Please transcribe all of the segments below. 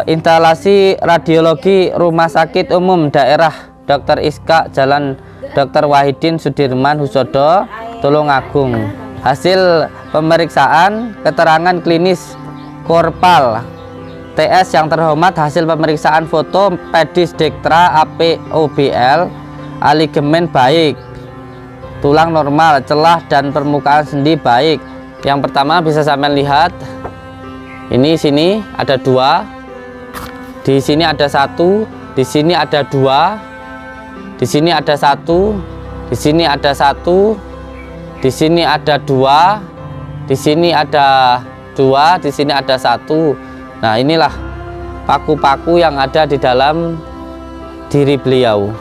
Instalasi radiologi Rumah Sakit Umum Daerah Dr. Iska, Jalan Dr. Wahidin Sudirman Husodo, Tulungagung. Hasil pemeriksaan keterangan klinis Korpal TS yang terhormat, hasil pemeriksaan foto pedis dektra APOBL, aligemen baik, tulang normal, celah dan permukaan sendi baik. Yang pertama bisa sampai lihat, ini sini ada 2, di sini ada 1, di sini ada 2, di sini ada 1, di sini ada 1, di sini ada 2, di sini ada 2, di sini ada 1. Nah, inilah paku-paku yang ada di dalam diri beliau.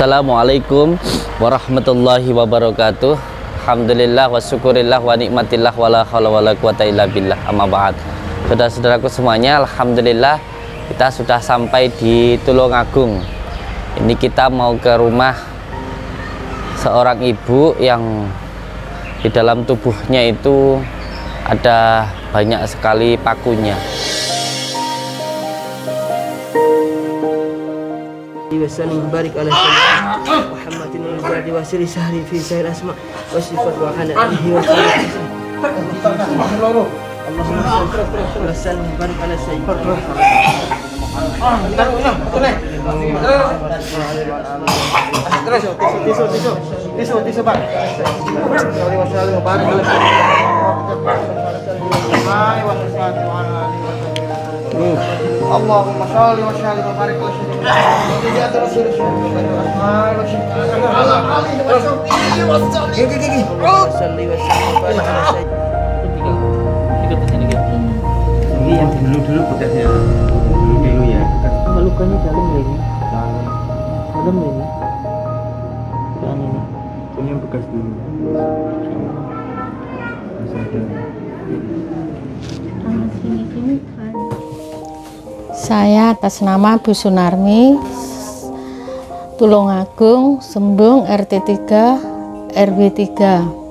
Assalamualaikum warahmatullahi wabarakatuh. Alhamdulillah wa syukurillah wa nikmatillah wa la haula wa la quwata illa billah, amma ba'd. Saudara-saudaraku semuanya, alhamdulillah kita sudah sampai di Tulungagung. Ini kita mau ke rumah seorang ibu yang di dalam tubuhnya itu ada banyak sekali pakunya. وسلم وبارك على سيدنا محمد الجاد وسر سهل في سائر الاسماء والصفات وعلى اله وصحبه اللهم صل وسلم وبارك على سيدنا Allahumma sholli wa sallim wa barik ala sayyidina ini yang dulu bekasnya, dulu ya. Lukanya dalam ya ini. Dalam ya ini. Yang ini. Ini yang bekas dulu. Saya atas nama Bu Sunarmi, Tulungagung, Sembung, RT 3, RW 3.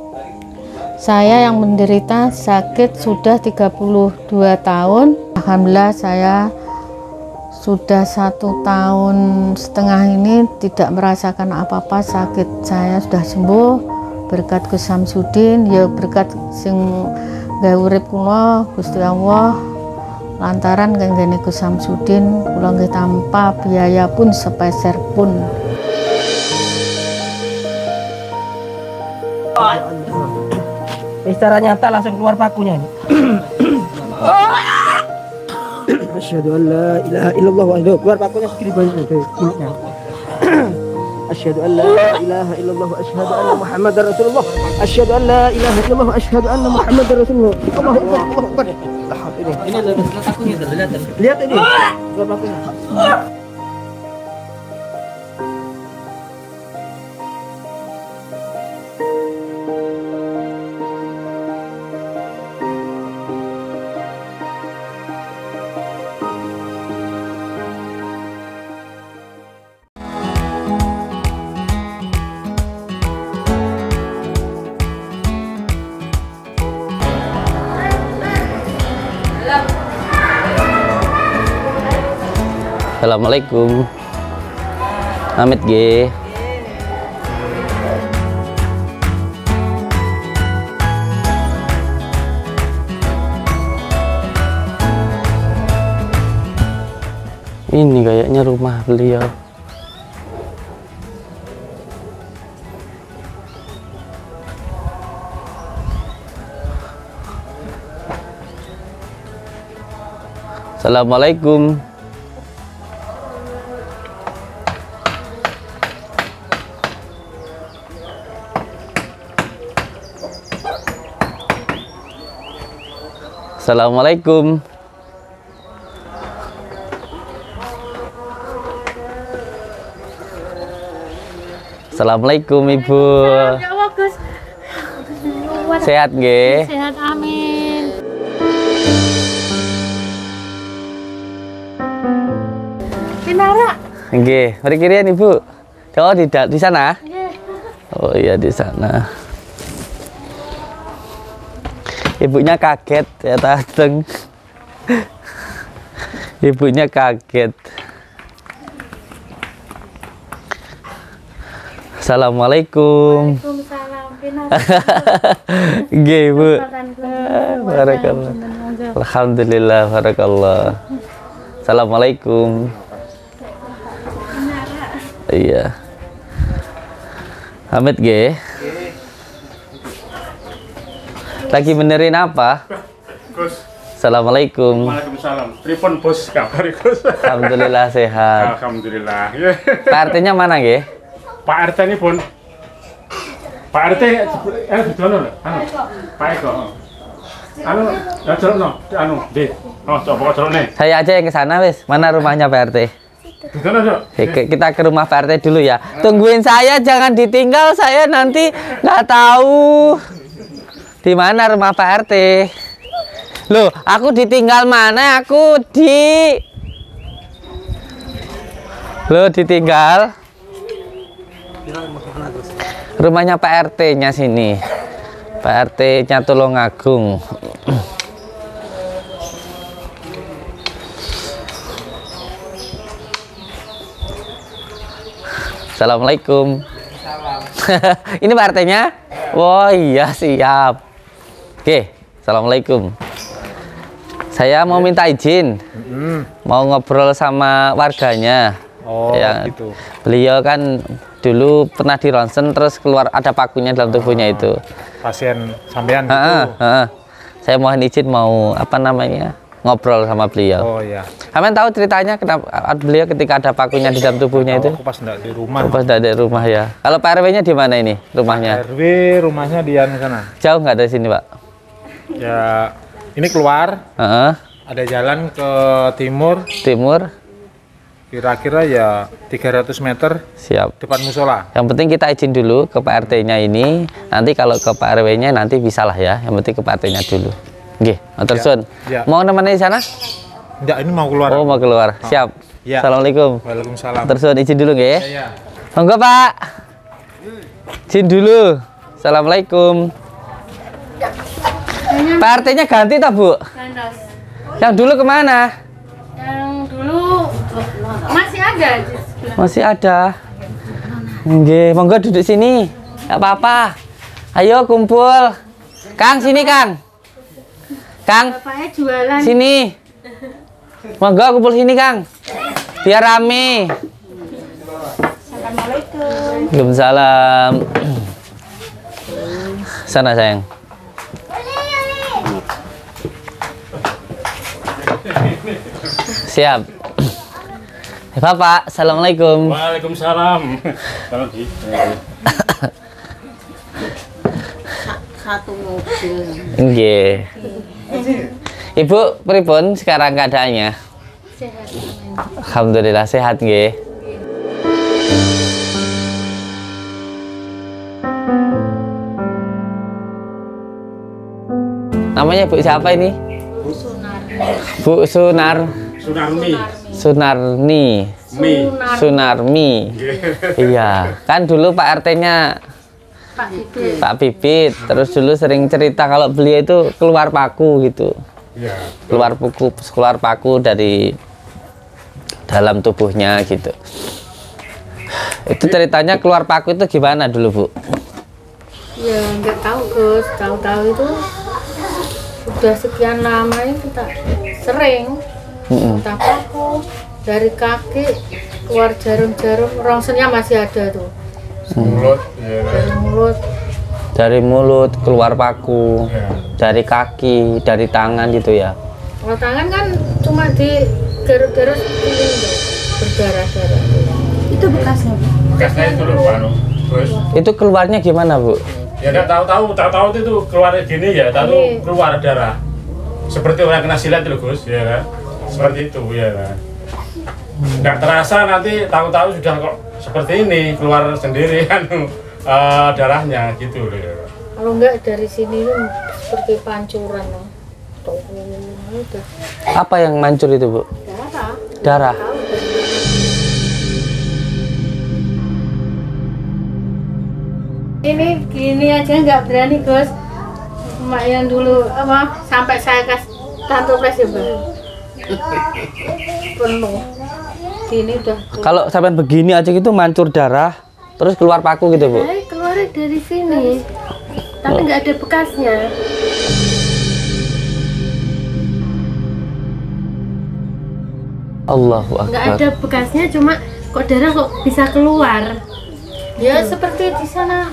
Saya yang menderita sakit sudah 32 tahun. Alhamdulillah saya sudah 1,5 tahun ini tidak merasakan apa-apa, sakit saya sudah sembuh berkat Gus Samsudin, ya berkat sing gawe urip kula Gusti Allah. Lantaran kanggene Gus Samsudin kula nggih tanpa biaya pun sepeser pun. Secara nyata langsung keluar pakunya ini. Asyhadu an la ilaha illallah wa keluar pakunya segini banyak dari kulitnya. Asyhadu an la ilaha illallah wa asyhadu anna Muhammadar Rasulullah. Asyhadu an la ilaha illallah wa asyhadu anna Muhammadar Rasulullah. Allahu akbar, Allahu akbar. Ini ada pakunya terlihat. Lihat ini. Keluar pakunya. Assalamualaikum. Amit G. Ini kayaknya rumah beliau. Assalamualaikum. Assalamualaikum. Assalamualaikum Ibu. Ya bagus. Sehat nggih? Sehat, amin. Pinara. Nggih, mriki riyen Ibu. Oh, di sana? Oh iya di sana. Ibunya kaget ya dateng. Ibunya kaget. Assalamualaikum. Waalaikumsalam. Pinara. Nggih, Bu. Barakallah. Alhamdulillah, barakallah. Assalamualaikum. Iya. Hamid nggih. Lagi benerin apa? Gus. Assalamualaikum. Waalaikumsalam. Pripun bos kabar Gus? Alhamdulillah sehat. Alhamdulillah. Pak RT-nya mana nggih? Pak RT ini pun. Pak RT di dono lho. Pak Eko. Ya jerono, di. Oh, coba jerone. Saya aja yang ke sana wis. Mana rumahnya Pak RT? Di dono, Cok. Kita ke rumah Pak RT dulu ya. Tungguin saya, jangan ditinggal. Saya nanti nggak tahu di mana rumah Pak RT. Loh, aku ditinggal mana? Aku ditinggal. Rumahnya Pak RT-nya sini. Pak RT-nya Tulungagung. Assalamualaikum. Ini Pak RT-nya? Oh iya, siap. Oke, Assalamualaikum. Saya mau minta izin. Mau ngobrol sama warganya. Oh, ya, gitu. Beliau kan dulu pernah di ronsen terus keluar ada pakunya dalam tubuhnya itu. Pasien sampean gitu. Saya mohon izin mau ngobrol sama beliau. Oh iya. Kalian tahu ceritanya kenapa beliau ketika ada pakunya di dalam tubuhnya itu? Aku pas enggak di rumah. Pas enggak di rumah ya. Kalau Pak RW-nya di mana ini rumahnya? RW rumahnya di sana. Jauh nggak dari sini, Pak? Ya, ini keluar. Ada jalan ke timur. Timur. Kira-kira ya 300 meter. Siap. Depan musola. Yang penting kita izin dulu ke Pak RT-nya ini. Nanti kalau ke Pak RW-nya nanti bisalah ya. Yang penting ke Pak RT-nya dulu. Nggih, matur suwun. Ya. Mau nemenin di sana? Enggak, ini mau keluar. Oh, mau keluar. Siap. Ya. Assalamualaikum. Waalaikumsalam. Matur suwun, izin dulu nggih. Ya. Monggo, Pak. Izin dulu. Assalamualaikum. Pak RT-nya ganti tak, Bu? Gandos. Yang dulu kemana? Yang dulu masih ada di sebelah. Masih ada. Nggih, monggo duduk sini. Enggak apa-apa. Ayo kumpul. Kang, sini, Kang. Kang, Bapaknya jualan. sini. Monggo kumpul sini, Kang. Biar rame. Assalamualaikum. Waalaikumsalam. Sana, sayang. Siap. Bapak, assalamualaikum. Waalaikumsalam. Kalau di Satu mobil. Nggih. Ibu pripun sekarang keadaannya? Sehat. Alhamdulillah sehat nggih. Namanya Bu siapa ini? Bu Sunarmi. Sunarni. Sunarmi. Iya, kan dulu Pak RT-nya Pak Bibit. Terus dulu sering cerita kalau beliau itu keluar paku gitu. Ya. Keluar paku dari dalam tubuhnya gitu. Itu ceritanya keluar paku itu gimana dulu, Bu? Ya nggak tahu Gus, tahu-tahu itu sudah sekian lama itu tak sering tak paku dari kaki keluar jarum-jarum, rongsennya masih ada tuh. Mulut, ya. Dari mulut keluar paku, dari kaki, dari tangan gitu ya. Kalau tangan kan cuma di garuk-garuk ini berdarah-darah. Itu bekasnya, Bu. Bekasnya itu loh, Pak. Terus Itu keluarnya gimana, Bu? ya nggak tahu itu keluar gini ya, tahu keluar darah. Seperti orang kena silat loh, Gus, ya kan? Seperti itu ya kan. Nggak terasa nanti tahu-tahu sudah kok seperti ini keluar sendiri kan darahnya gitu loh. Ya. Kalau enggak dari sini kan seperti pancuran loh. Tuh, udah. Apa yang mancur itu, Bu? Darah. Darah. Ini gini aja nggak berani Gus. Mak yang dulu apa sampai saya kasih tantoples ya Mbak. Penuh. Gini udah. Kalau sampai begini aja gitu mancur darah, terus keluar paku gitu, Bu? Keluar dari sini. Tapi nggak ada bekasnya. Allahu Nggak Akbar. ada bekasnya, cuma kok darah kok bisa keluar. Ya seperti di sana.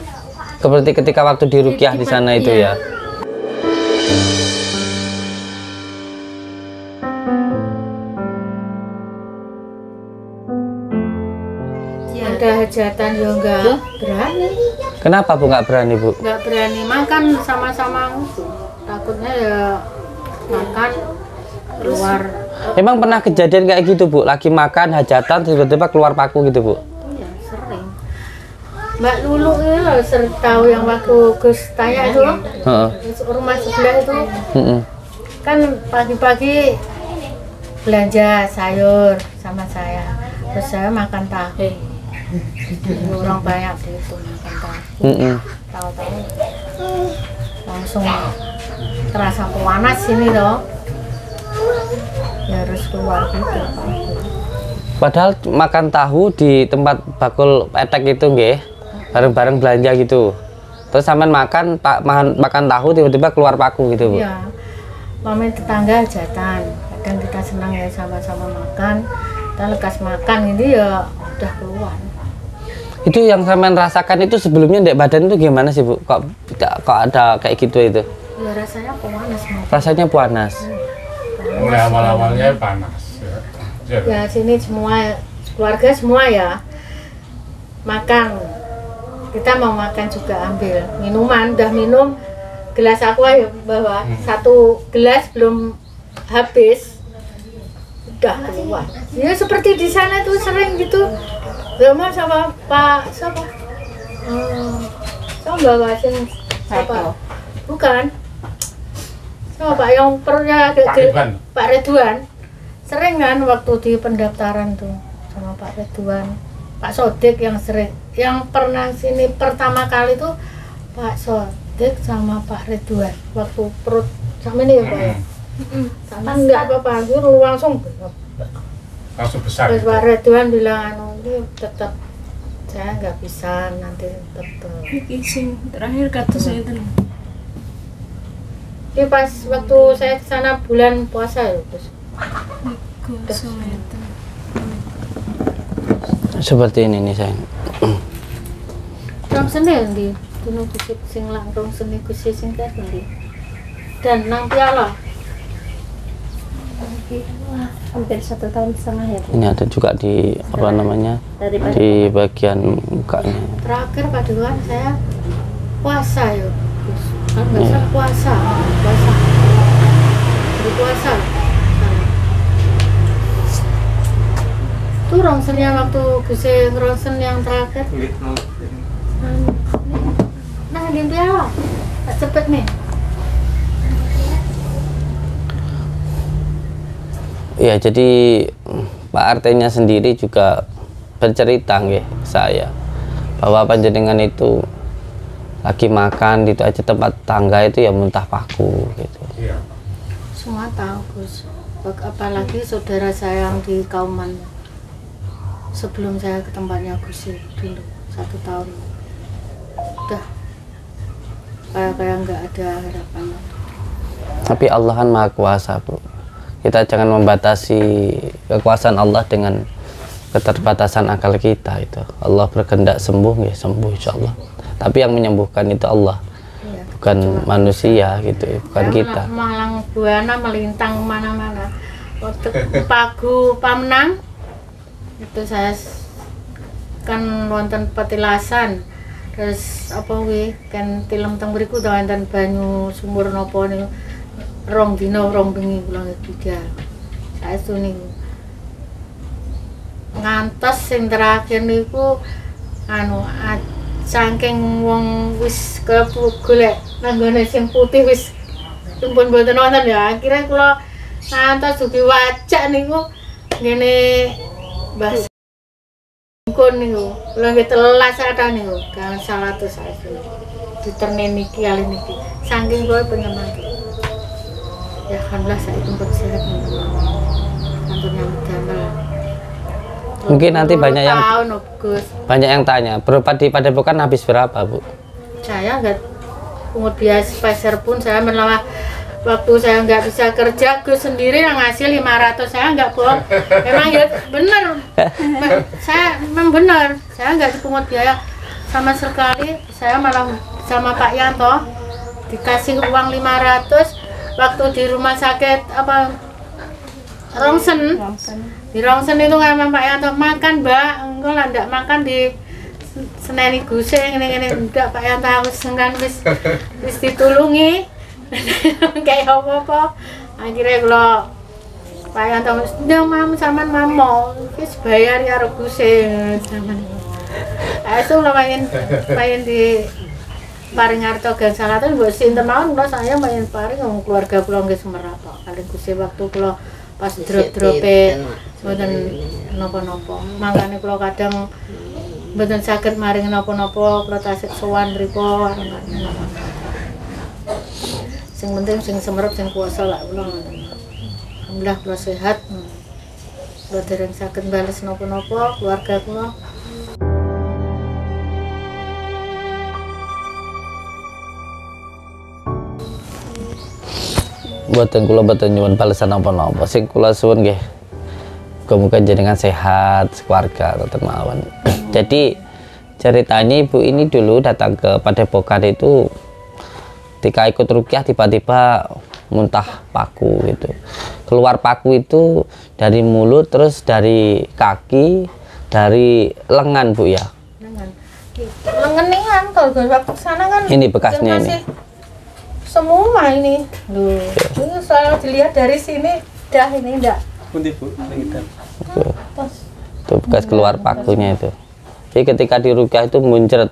Seperti ketika waktu di ruqyah di sana itu ya. Ada hajatan ya enggak berani. Kenapa, Bu, nggak berani, Bu? Nggak berani makan sama-sama, takutnya ya makan keluar. Emang pernah kejadian kayak gitu, Bu? Lagi makan hajatan tiba-tiba keluar paku gitu, Bu? Iya sering. Mbak Lulu itu loh, sering tahu yang waktu Gus tanya itu, Heeh. rumah sebelah itu Heeh. kan pagi-pagi belanja sayur sama saya, terus saya makan tahu. Orang banyak di itu makan tahu. Heeh. Tahu-tahu langsung terasa panas ini loh. Ya harus keluar gitu. Padahal makan tahu di tempat bakul petek itu nggih, bareng-bareng belanja gitu. Terus sampean makan tahu tiba-tiba keluar paku gitu, Bu. Iya. Mami tetangga hajatan. Kadang kita senang ya sama-sama makan. Kita lekas makan ini ya udah keluar. Itu yang sampean rasakan itu sebelumnya di badan itu gimana sih, Bu? Kok ada kayak gitu itu? Ya rasanya panas. Rasanya panas. Mulai awal-awalnya panas. Ya. Ya sini semua keluarga semua ya makan. Kita mau makan juga ambil minuman, udah minum gelas aku ayo bawa satu gelas belum habis udah keluar. Ya seperti di sana tuh sering gitu. Sama sama Pak siapa? Sama bawa siapa? Bukan. Sama Pak yang perutnya gede. Pak Ridwan. Sering kan waktu di pendaftaran tuh sama Pak Ridwan. Pak Sodik yang sering, yang pernah sini pertama kali tuh Pak Sodik sama Pak Ridwan waktu perut sama ini ya Pak ya. Kan nggak apa-apa, itu langsung besar. Terus Pak Ridwan bilang ini tetap saya nggak bisa nanti tetap. Terakhir kata saya itu. Ini pas waktu saya kesana bulan puasa ya Gus. Seperti ini nih, sayang. Rong sene ndi? Dino kusik sing lang rong sene kusik sing ndi? Dan nang piala. Hampir 1,5 tahun ya. Ini ada juga di apa namanya? Di bagian mukanya. Terakhir Pak Dewan saya puasa ya Gus. Kan nggak salah puasa. Berpuasa. Itu rongsennya waktu Gus rongsen yang terakhir. Nah, di piala. Tak cepet nih. Ya, jadi Pak RT-nya sendiri juga bercerita nggih saya bahwa panjenengan itu lagi makan gitu aja tempat tangga itu ya muntah paku gitu. Semua tahu Gus. Apalagi saudara saya yang di Kauman. sebelum saya ke tempatnya Gus dulu 1 tahun. Udah kayak nggak ada harapan. Tapi Allah kan Maha Kuasa, Bu. Kita jangan membatasi kekuasaan Allah dengan keterbatasan akal kita itu. Allah berkehendak sembuh, ya sembuh insya Allah. Tapi yang menyembuhkan itu Allah, Iya, bukan manusia gitu, bukan saya kita. malang buana melintang mana-mana. Waktu Pagu Pamenang itu saya kan wonten petilasan. Terus apa wi kan tilem teng mriku ta wonten banyu sumur napa niku 2 dina 2 bengi kula tiga. Saestu niku. Ngantos sing terakhir niku anu saking wong wis golek nanggone sing putih wis pun mboten wonten ya. Akhirnya kula ngantos dugi wajak niku ngene Mbah kun niku, kula nggih telas kathah niku, kan 100 saiki. Diterne niki kali niki. Saking kula penyemangat. Ya alhamdulillah saiki pun sehat niku. Sampun nyambut damel. Mungkin nanti banyak yang tahun, Gus. banyak yang tanya, berobat di Padepokan habis berapa, Bu? Saya nggak pungut biaya peser pun saya menolak. Waktu saya nggak bisa kerja, Gus sendiri yang ngasih 500, saya nggak bohong. Memang ya bener, saya memang bener, saya nggak dipungut biaya sama sekali. Saya malah sama Pak Yanto dikasih uang 500 waktu di rumah sakit apa Rongsen. Di Rongsen itu kan Pak Yanto makan, Mbak, enggak lah ndak makan di seneni Guse ngene-ngene ndak Pak Yanto harus sengan wis ditulungi. Kayak apa-apa akhirnya kalau Pak Yanto udah mam saman mamo wis bayar ya Guse saman itu lo main di paring harta gang salatan buat sinten mawon kula saya main paring ngomong keluarga kula nggih semerapa kali Guse waktu kula pas drop-drope mboten napa-napa mangkane kula kadang mboten saged maring napa-napa kula tasik sowan mriku sing penting sing semerap sing kuasa lah kula alhamdulillah kula sehat kula dereng saged bales napa-napa keluarga kula. Buatan kula boten nyuwun balesan napa-napa, sing kula suwun nggih muga-muga jenengan sehat keluarga ngoten mawon. Jadi ceritanya ibu ini dulu datang ke Padepokan itu ketika ikut rukyah tiba-tiba muntah paku gitu, keluar paku itu dari mulut terus dari kaki dari lengan, Bu ya. Lengan nih kan kalau waktu sana kan ini bekasnya ini semua ini loh ini selalu dilihat dari sini dah ini enggak Pundi, Bu? itu bekas keluar pakunya itu. Jadi ketika di rukyah itu muncrat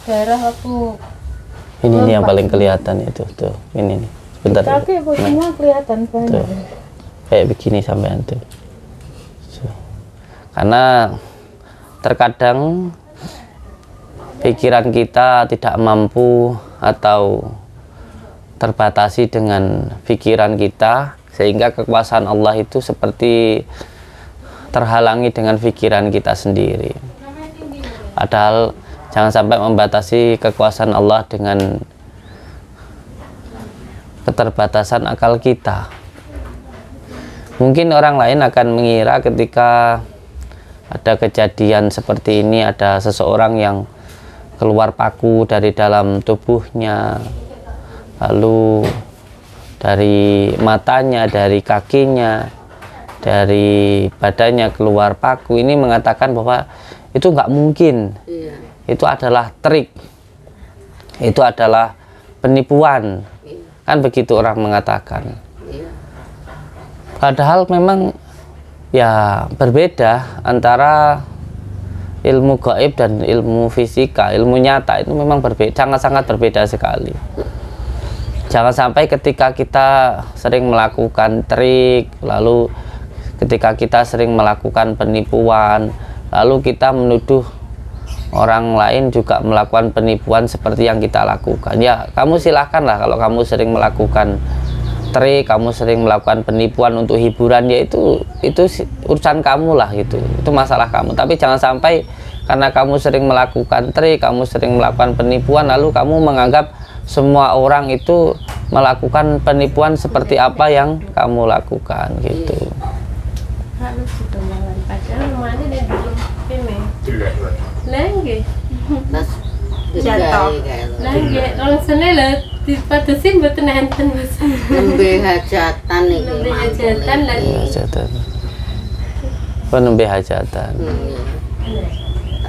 daerah aku ini yang paling kelihatan itu tuh ini nih sebentar kaki semua kelihatan banyak tuh. Kayak begini sampean tuh. Karena terkadang pikiran kita tidak mampu atau terbatasi dengan pikiran kita sehingga kekuasaan Allah itu seperti terhalangi dengan pikiran kita sendiri. Padahal jangan sampai membatasi kekuasaan Allah dengan keterbatasan akal kita. Mungkin orang lain akan mengira ketika ada kejadian seperti ini, ada seseorang yang keluar paku dari dalam tubuhnya, lalu dari matanya, dari kakinya, dari badannya keluar paku, ini mengatakan bahwa itu nggak mungkin. Itu adalah trik, itu adalah penipuan, kan begitu orang mengatakan. Padahal memang ya berbeda antara ilmu gaib dan ilmu fisika, ilmu nyata itu memang berbeda, sangat-sangat berbeda sekali. Jangan sampai ketika kita sering melakukan trik, lalu ketika kita sering melakukan penipuan, lalu kita menuduh orang lain juga melakukan penipuan seperti yang kita lakukan. Ya, kamu silahkanlah kalau kamu sering melakukan trik, kamu sering melakukan penipuan untuk hiburan, ya itu urusan kamu lah gitu. Itu masalah kamu. Tapi jangan sampai karena kamu sering melakukan trik, kamu sering melakukan penipuan, lalu kamu menganggap semua orang itu melakukan penipuan seperti apa yang kamu lakukan gitu. Halus sudah malam. Padahal rumahnya dia dulu ini. Lagi. Jatuh. Lagi. Orang sana lah dipatasin buat nenten mas. Nembe hajatan iki. Nembe hajatan lagi. Hajatan. Apa nembe hajatan?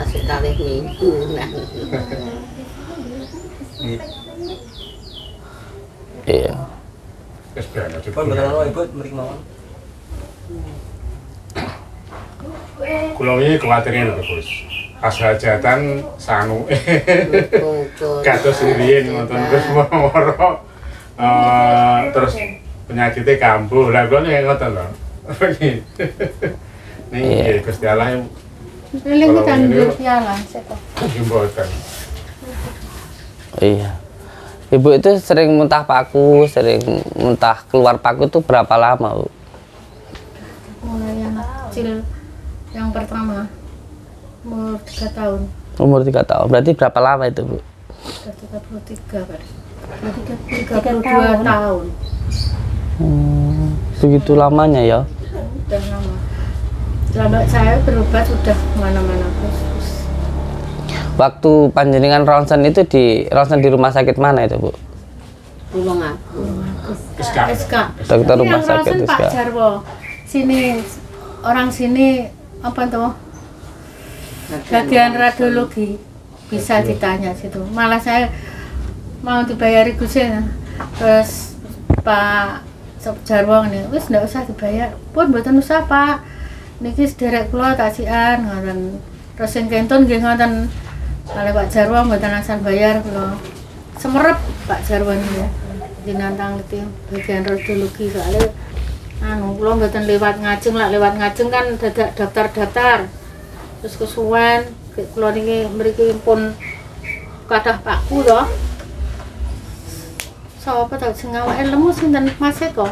Asik kali minggu. Iya. Kulo ini khawatirnya lho Gus. Pas hajatan sangu. Kados riyen ngoten terus moro terus penyakitnya kambuh. Lah kulo nek ngoten lho. Nih Gusti Allah yang Lagi kan berjalan sekolah. mboten. Iya. Ibu itu sering muntah paku, sering muntah keluar paku itu berapa lama, Bu? Mulai yang kecil yang pertama umur 3 tahun. Umur 3 tahun. Berarti berapa lama itu, Bu? Sudah 33 kan. 32 tahun. Begitu lamanya ya? Sudah lama. Selama saya berobat sudah kemana-mana terus. Waktu panjenengan ronsen itu di rumah sakit mana itu, Bu? Tulungagung. SK. Dokter rumah Yang sakit Ronsen Pak SK. Jarwo. Sini orang sini apa tuh? Bagian radiologi bisa ditanya situ. Malah saya mau dibayari Gusnya. Terus Pak Jarwo ini, wis ndak usah dibayar. Pun mboten usah, Pak. Niki sederek kula taksian ngoten. Terus sing kentun nggih ngoten. Kali Pak Jarwo mboten asal bayar kula. Semerep Pak Jarwo niku ya. Dinantang itu bagian radiologi soalnya kula mboten lewat ngajeng, lak lewat ngajeng kan dadak daftar-daftar. Terus kesuwen kula niki mriki pun kathah paku lho. Sapa tak sing awake lemu sinten Mas Eko?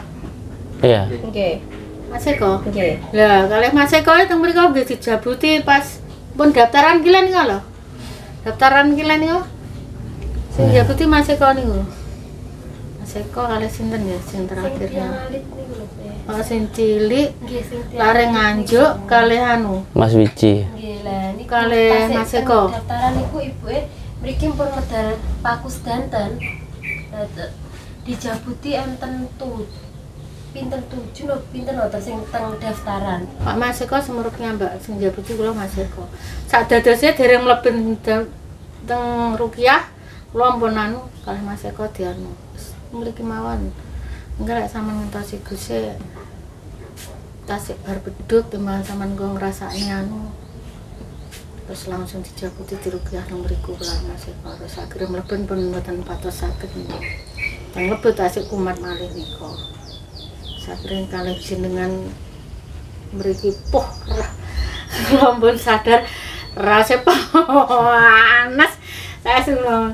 Iya. Oke. Mas Eko? Oke. Lah, kalih Mas Eko teng mriko nggih dijabuti pas pun daftaran kilen niku lho. Daftaran kilen niku. Sing jabuti Mas Eko niku. Mas Eko kalih sinten ya sing terakhirnya. Oh, sing cilik lare nganjuk kalih anu. Mas Wiji. Nggih lah niku Kalih Mas Eko. daftaran niku ibuke mriki pun medal paku sedanten. Dijabuti enten pinten 7 lho pinten wonten sing teng daftaran. Pak Mas Eko semurupnya Mbak sing jabuti kula Mas Eko. Sak dadose dereng mlebu teng Rukiah kula ampun anu kalih Mas Eko dianu. Mriki mawon. Enggak lek sampean ngentosi Guse tasik bar beduk timbang sampean nggo ngrasakne anu. Terus langsung dijabuti di Rukiah nang mriku kula Mas Eko. Terus akhire mlebu pun mboten patos saged niku. Teng mlebu tasik kumat malih nika. Sakring kalih jenengan mriki puh lampun sadar rasa panas saya sudah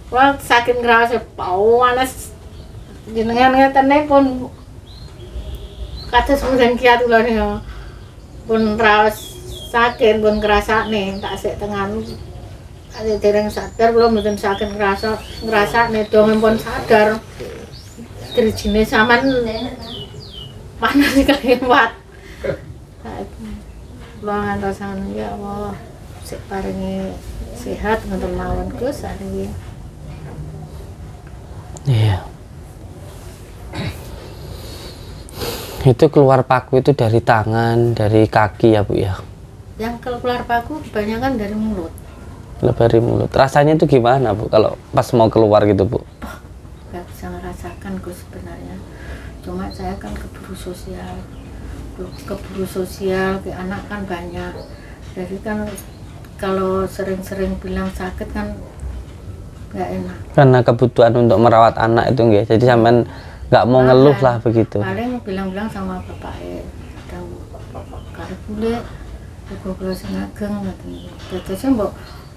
wah sakit ngerasa panas jenengan ngeten pun kados mboten kiat kula niku pun raos sakit pun ngrasakne tak sik tengan ada dereng sadar kula mboten saged ngrasakne dong pun sadar dirijine sampean mana sih kelewat. Bang antosan ya Allah sik paringi sehat ngoten mawon Gus ari. Iya. Itu keluar paku itu dari tangan, dari kaki ya, Bu ya? Yang keluar paku kebanyakan dari mulut. Dari mulut. Rasanya itu gimana, Bu, kalau pas mau keluar gitu, Bu? Gak bisa merasakan Gus sebenarnya. Cuma saya kan keburu sosial, ke anak kan banyak. Jadi kan kalau sering-sering bilang sakit kan nggak enak. Karena kebutuhan untuk merawat anak itu nggak. Jadi sampean nggak mau ngeluh lah begitu. Paling bilang-bilang sama bapaknya, kadang kali bule, gue kelas ngageng, katanya. Terusnya mbak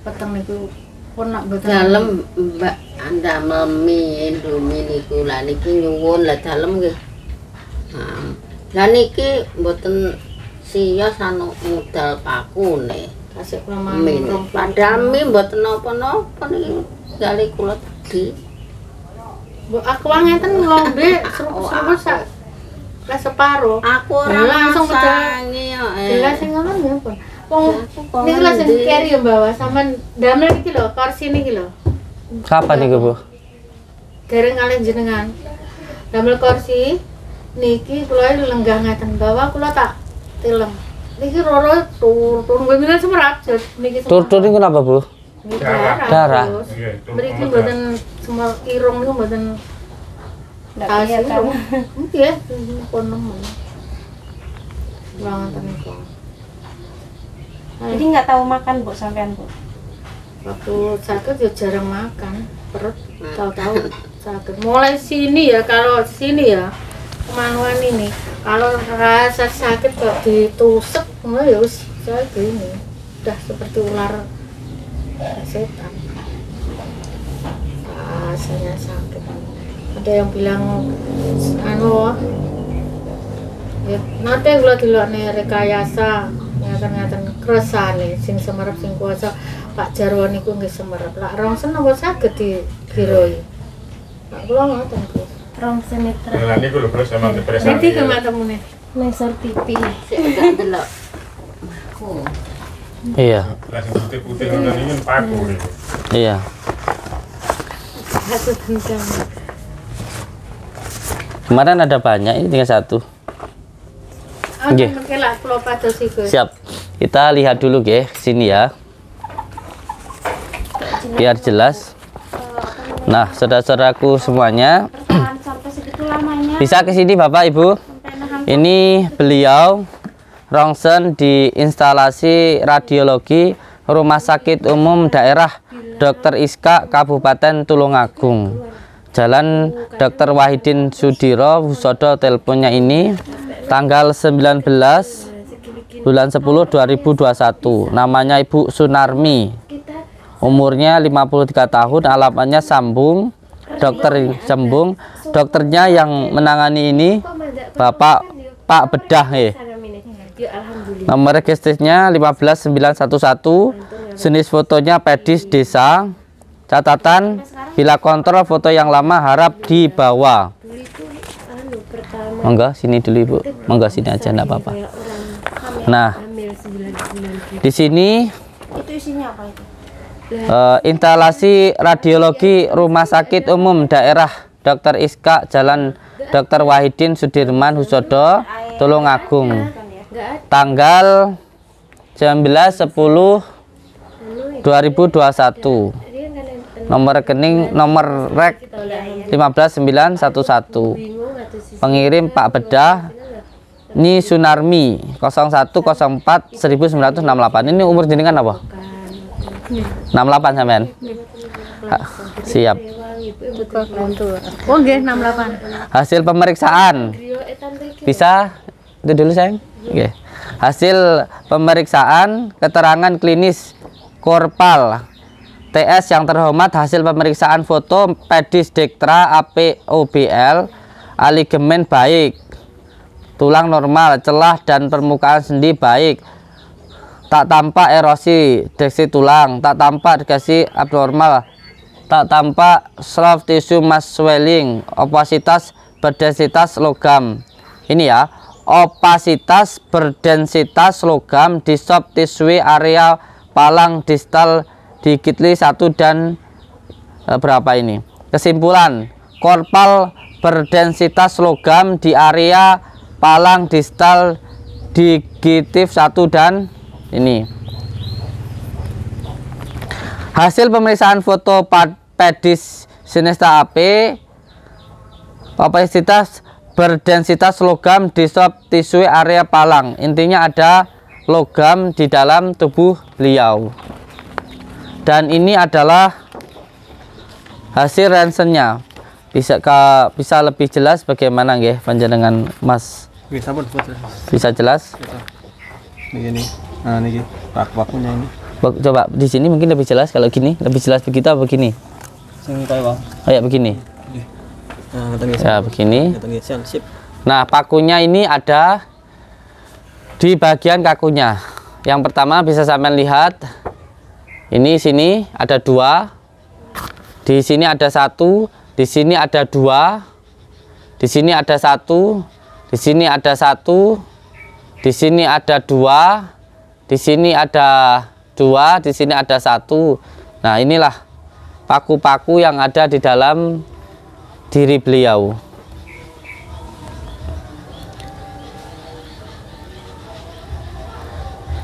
peteng itu pun nak betul. Dalem Mbak Anda memi Indomie niku lah niki nyuwun lah dalem nggih. Lah niki mboten siyos anu modal pakune. Kasih pemahaman. Padahal mie mboten napa-napa niki gale kula tadi. Bu aku ngeten ngombe seruput sak lah separo. Aku ora langsung medangi yo. Gelas sing ngono ya, Pak. Wong niki lha sing keri yo bawa sampean damel iki lho, kursi niki lho. Kapan nih Bu? Dereng kalih jenengan. Damel kursi niki kula lenggah ngeten bawa kula tak tilem. Niki roro turun bener semerap niki. Tur niku napa Bu? Darah. Mriki mboten semua irung niku mboten kasih kan. Nggih, pun nemu. Ruangan niku. Jadi nggak tahu makan Bu sampean Bu. Waktu sakit ya jarang makan, perut tahu-tahu sakit. Mulai sini ya, kalau sini ya kemanuan ini, kalau rasa sakit kok ditusuk, ya wis saya gini, udah seperti ular setan. Rasanya sakit. Ada yang bilang anu, ya nanti kalau dilokne rekayasa, ngaten-ngaten keresane, sing semerap sing kuasa. Pak Jarwo niku nggih semerep. Lah rongsen napa saged dikiroi. Pak kula ngoten, Gus. Rongsen itu. Lah niku lho Bro sama depresi. Nanti kemantemune. Mesor TV. Sik delok. Iya. Lah sing putih-putih ngono iki paku niku. Iya. Satu tentang. Kemarin ada banyak, ini tinggal satu. Nggih. Kelak kula padosi, Gus. Siap. Kita lihat dulu nggih sini ya. Biar jelas. Nah, saudara-saudaraku semuanya, Sampai segitu lamanya. bisa ke sini Bapak Ibu. Ini beliau rongsen di instalasi radiologi Rumah Sakit Umum Daerah Dr. Iska Kabupaten Tulungagung. Jalan Dr. Wahidin Sudiro Husodo, teleponnya ini tanggal 19 bulan 10 2021. Namanya Ibu Sunarmi. Umurnya 53 tahun, alamatnya Sambung, dokter Sembung. Dokternya yang menangani ini Bapak Pak Bedah ya. Nomor registrasinya 15911. Jenis fotonya pedis desa. Catatan, bila kontrol foto yang lama harap dibawa. Monggo sini dulu Ibu. Monggo sini aja enggak apa-apa. Nah, di sini Itu isinya apa itu? instalasi radiologi Rumah Sakit Umum Daerah Dr. Iska, Jalan Dr. Wahidin Sudirman Husodo, Tulungagung. Tanggal 19/10/2021. Nomor rekening nomor rek 15911. Pengirim Pak Bedah Ni Sunarmi 0104/1968. Ini umur jenengan apa? 68 sampean. Siap. Oh nggih 68. Hasil pemeriksaan. Bisa itu dulu sayang. Oke. Hasil pemeriksaan keterangan klinis korpal TS yang terhormat, hasil pemeriksaan foto pedis dektra APOBL, aligemen baik, tulang normal, celah dan permukaan sendi baik, tak tampak erosi deksi tulang, tak tampak deksi abnormal, tak tampak soft tissue mass swelling, opasitas berdensitas logam. Ini ya, opasitas berdensitas logam di soft tissue area palang distal digitli 1 dan berapa ini. Kesimpulan, korpal berdensitas logam di area palang distal digitif 1 dan ini. Hasil pemeriksaan foto pedis sinesta AP, opasitas berdensitas logam di soft tissue area palang. Intinya ada logam di dalam tubuh beliau. Dan ini adalah hasil ronsennya. Bisa lebih jelas bagaimana nggih panjenengan Mas? Bisa jelas? Begini. Nah, ini pakunya ini. Coba di sini mungkin lebih jelas, kalau gini lebih jelas begitu apa begini? Kayak begini. Ya begini. Nah, pakunya ini ada di bagian kakunya. Yang pertama bisa sampean lihat. Ini sini ada 2. Di sini ada 1, di sini ada 2. Di sini ada 1, di sini ada 1, di sini ada 2, di sini ada 2, di sini ada 1. Nah, inilah paku-paku yang ada di dalam diri beliau.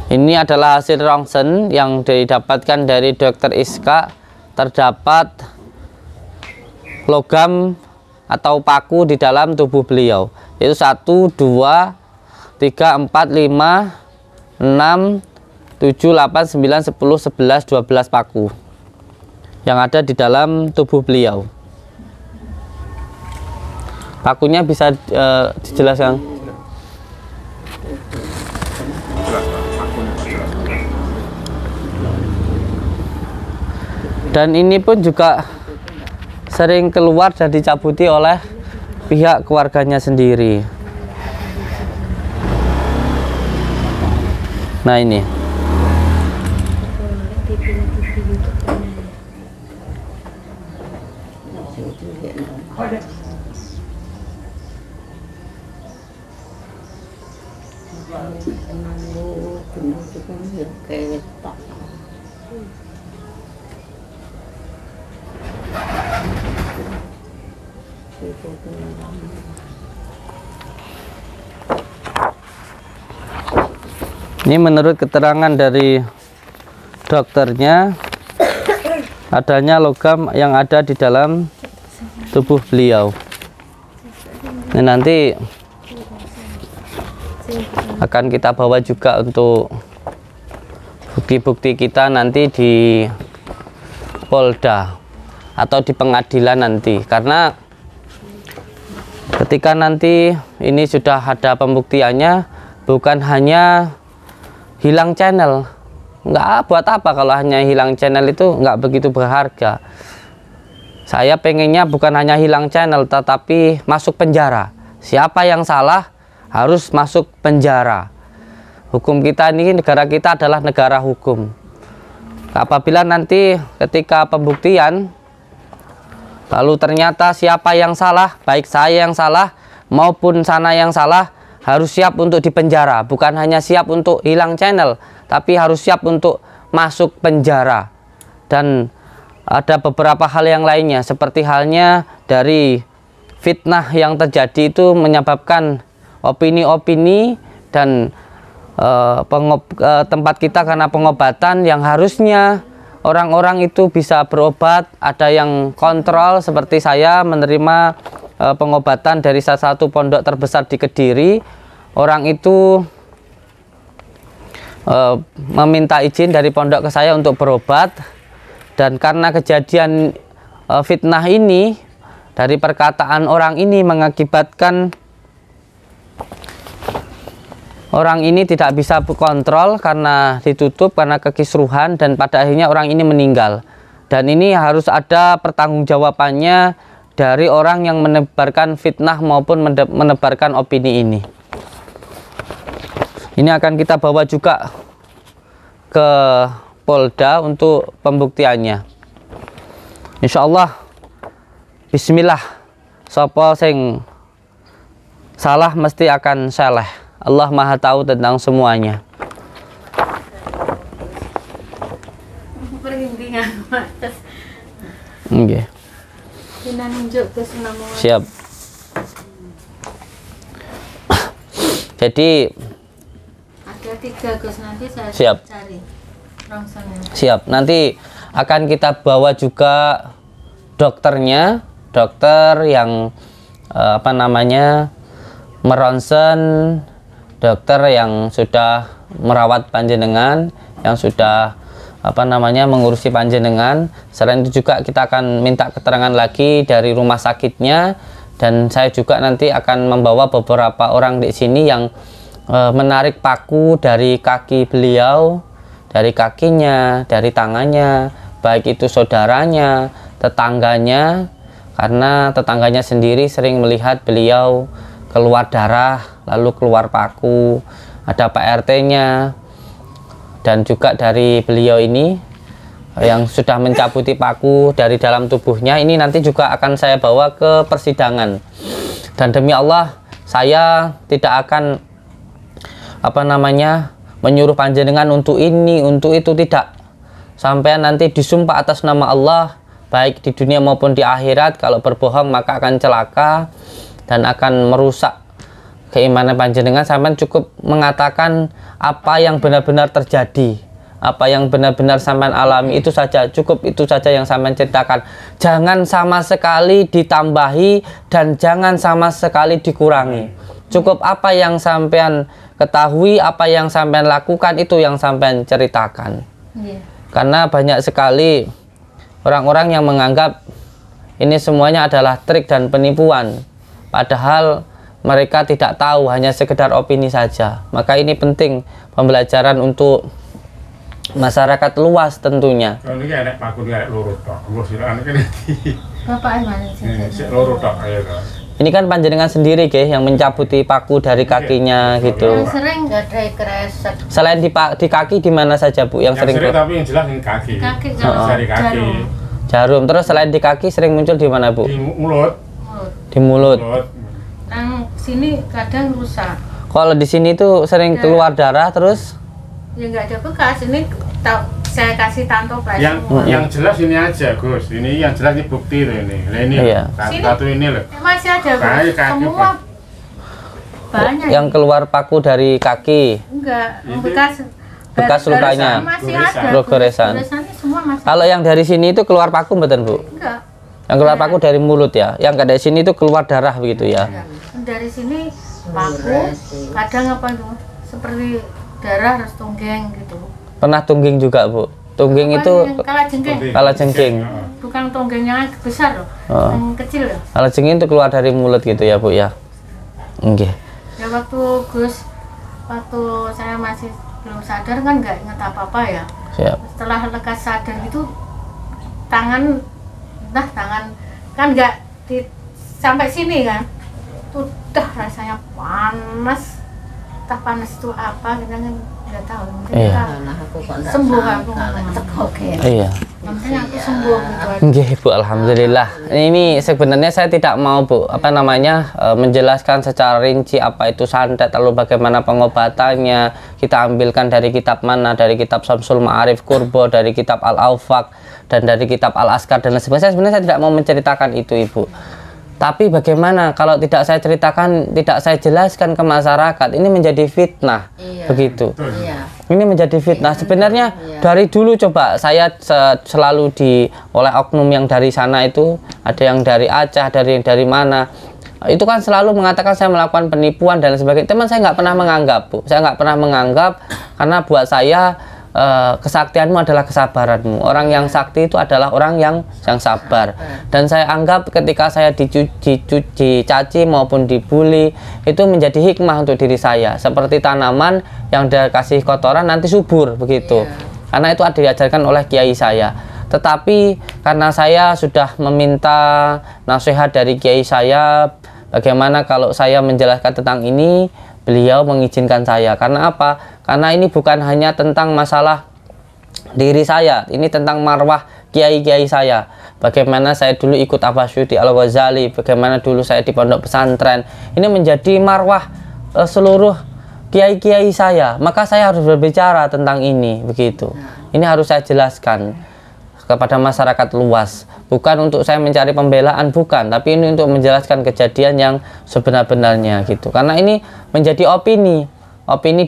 Ini adalah hasil rongsen yang didapatkan dari Dr. Iska. Terdapat logam atau paku di dalam tubuh beliau, yaitu 1, 2, 3, 4, 5, 6, 7, 8, 9, 10, 11, 12 paku yang ada di dalam tubuh beliau. Pakunya bisa dijelaskan? Dan ini pun juga sering keluar dan dicabuti oleh pihak keluarganya sendiri. Nah, ini. Ini menurut keterangan dari dokternya, adanya logam yang ada di dalam tubuh beliau. Ini nanti akan kita bawa juga untuk bukti-bukti kita nanti di Polda atau di pengadilan nanti, karena ketika nanti ini sudah ada pembuktiannya, bukan hanya hilang channel. Nggak buat apa kalau hanya hilang channel, itu nggak begitu berharga. Saya pengennya bukan hanya hilang channel, tetapi masuk penjara. Siapa yang salah harus masuk penjara. Hukum kita ini, negara kita adalah negara hukum. Apabila nanti ketika pembuktian lalu ternyata siapa yang salah, baik saya yang salah maupun sana yang salah, harus siap untuk dipenjara. Bukan hanya siap untuk hilang channel, tapi harus siap untuk masuk penjara. Dan ada beberapa hal yang lainnya, seperti halnya dari fitnah yang terjadi itu menyebabkan opini-opini dan tempat kita karena pengobatan yang harusnya orang-orang itu bisa berobat, ada yang kontrol. Seperti saya menerima pengobatan dari salah satu pondok terbesar di Kediri. Orang itu meminta izin dari pondok ke saya untuk berobat, dan karena kejadian fitnah ini, dari perkataan orang ini mengakibatkan orang ini tidak bisa kontrol karena ditutup, karena kekisruhan, dan pada akhirnya orang ini meninggal. Dan ini harus ada pertanggungjawabannya dari orang yang menebarkan fitnah maupun menebarkan opini ini. Ini akan kita bawa juga ke Polda untuk pembuktiannya. Insya Allah, bismillah, sapa sing salah mesti akan saleh. Allah Maha tahu tentang semuanya. Okay. Siap. Jadi ada 3 Gus, nanti saya siap. Cari rongsennya. Siap. Nanti akan kita bawa juga dokternya, dokter yang meronsen, dokter yang sudah merawat panjenengan, yang sudah mengurusi panjenengan. Selain itu juga kita akan minta keterangan lagi dari rumah sakitnya, dan saya juga nanti akan membawa beberapa orang di sini yang menarik paku dari kaki beliau, dari kakinya, dari tangannya, baik itu saudaranya, tetangganya, karena tetangganya sendiri sering melihat beliau keluar darah, lalu keluar paku, ada Pak RT-nya, dan juga dari beliau ini yang sudah mencabuti paku dari dalam tubuhnya. Ini nanti juga akan saya bawa ke persidangan, dan demi Allah saya tidak akan menyuruh panjenengan untuk ini, untuk itu, tidak. Sampai nanti disumpah atas nama Allah, baik di dunia maupun di akhirat. Kalau berbohong maka akan celaka dan akan merusak keimanan panjenengan. Sampai cukup mengatakan apa yang benar-benar terjadi, apa yang benar-benar sampean alami, itu saja, cukup itu saja yang sampean ceritakan. Jangan sama sekali ditambahi dan jangan sama sekali dikurangi. Cukup apa yang sampean ketahui, apa yang sampean lakukan, itu yang sampean ceritakan. Karena banyak sekali orang-orang yang menganggap ini semuanya adalah trik dan penipuan, padahal mereka tidak tahu, hanya sekedar opini saja. Maka ini penting pembelajaran untuk masyarakat luas tentunya. Kalau ini ada paku ada lurut tok, Bapak mana sih? lurut tok ayo. Ini kan panjenengan sendiri yang mencabuti paku dari kakinya gitu. Yang sering nggak ada kresek. Selain di kaki, di mana saja Bu yang sering? Tapi yang jelas di kaki. Dari kaki. Jarum. Terus selain di kaki sering muncul di mana Bu? Di mulut. Di mulut. Yang sini kadang rusak. Kalau di sini tuh sering keluar darah terus? Ya nggak ada bekas. Ini saya kasih tantoples. Yang jelas ini aja Gus. Ini yang jelas ini bukti tuh ini. Nah, ini iya. Satu ini loh. Masih ada Gus. Semua banyak. Yang keluar paku dari kaki? Enggak. Bekas lukanya? Masih ada. Goresan. Semua masih. Kalau yang dari sini itu keluar paku betul Bu? Enggak. Yang keluar paku dari mulut ya? Yang dari sini itu keluar darah begitu ya? Dari sini paku, kadang apa tuh? Seperti darah harus tunggeng gitu. Pernah tungging juga Bu? Tungging itu kala jengking. Bukan tunggengnya besar loh, yang kecil loh. Kala jengking itu keluar dari mulut gitu ya Bu ya? Oke. Ya waktu saya masih belum sadar kan nggak ingat apa-apa ya. Siap. Setelah lekas sadar itu tangan kan nggak sampai sini kan. Udah rasanya panas. Entah panas itu apa, kita kan nggak tahu. Iya. Sembuh aku. Iya. Nantinya aku sembuh gitu. Nggih Bu, alhamdulillah. Ini sebenarnya saya tidak mau Bu, menjelaskan secara rinci apa itu santet, lalu bagaimana pengobatannya. Kita ambilkan dari kitab mana, dari kitab Syamsul Ma'arif Qurbo, dari kitab Al-Aufaq, dan dari kitab Al-Askar dan lain sebagainya. Sebenarnya saya tidak mau menceritakan itu Ibu. Tapi bagaimana kalau tidak saya ceritakan, tidak saya jelaskan ke masyarakat, ini menjadi fitnah. Begitu. Ini menjadi fitnah. Sebenarnya dari dulu coba saya selalu oleh oknum yang dari sana itu, ada yang dari Aceh, dari mana. Itu kan selalu mengatakan saya melakukan penipuan dan sebagainya. Teman saya nggak pernah menganggap Bu. Saya nggak pernah menganggap, karena buat saya kesaktianmu adalah kesabaranmu. Orang yang sakti itu adalah orang yang sabar. Dan saya anggap ketika saya dicaci maupun dibully, itu menjadi hikmah untuk diri saya. Seperti tanaman yang dikasih kotoran nanti subur begitu. Karena itu diajarkan oleh kiai saya. Tetapi karena saya sudah meminta nasihat dari kiai saya, bagaimana kalau saya menjelaskan tentang ini, beliau mengizinkan saya. Karena apa? Karena ini bukan hanya tentang masalah diri saya, ini tentang marwah kiai-kiai saya. Bagaimana saya dulu ikut Abasyuti Al-Ghazali, bagaimana dulu saya di pondok pesantren. Ini menjadi marwah seluruh kiai-kiai saya. Maka saya harus berbicara tentang ini, begitu. Ini harus saya jelaskan kepada masyarakat luas. Bukan untuk saya mencari pembelaan, bukan, tapi ini untuk menjelaskan kejadian yang sebenar-benarnya gitu. Karena ini menjadi opini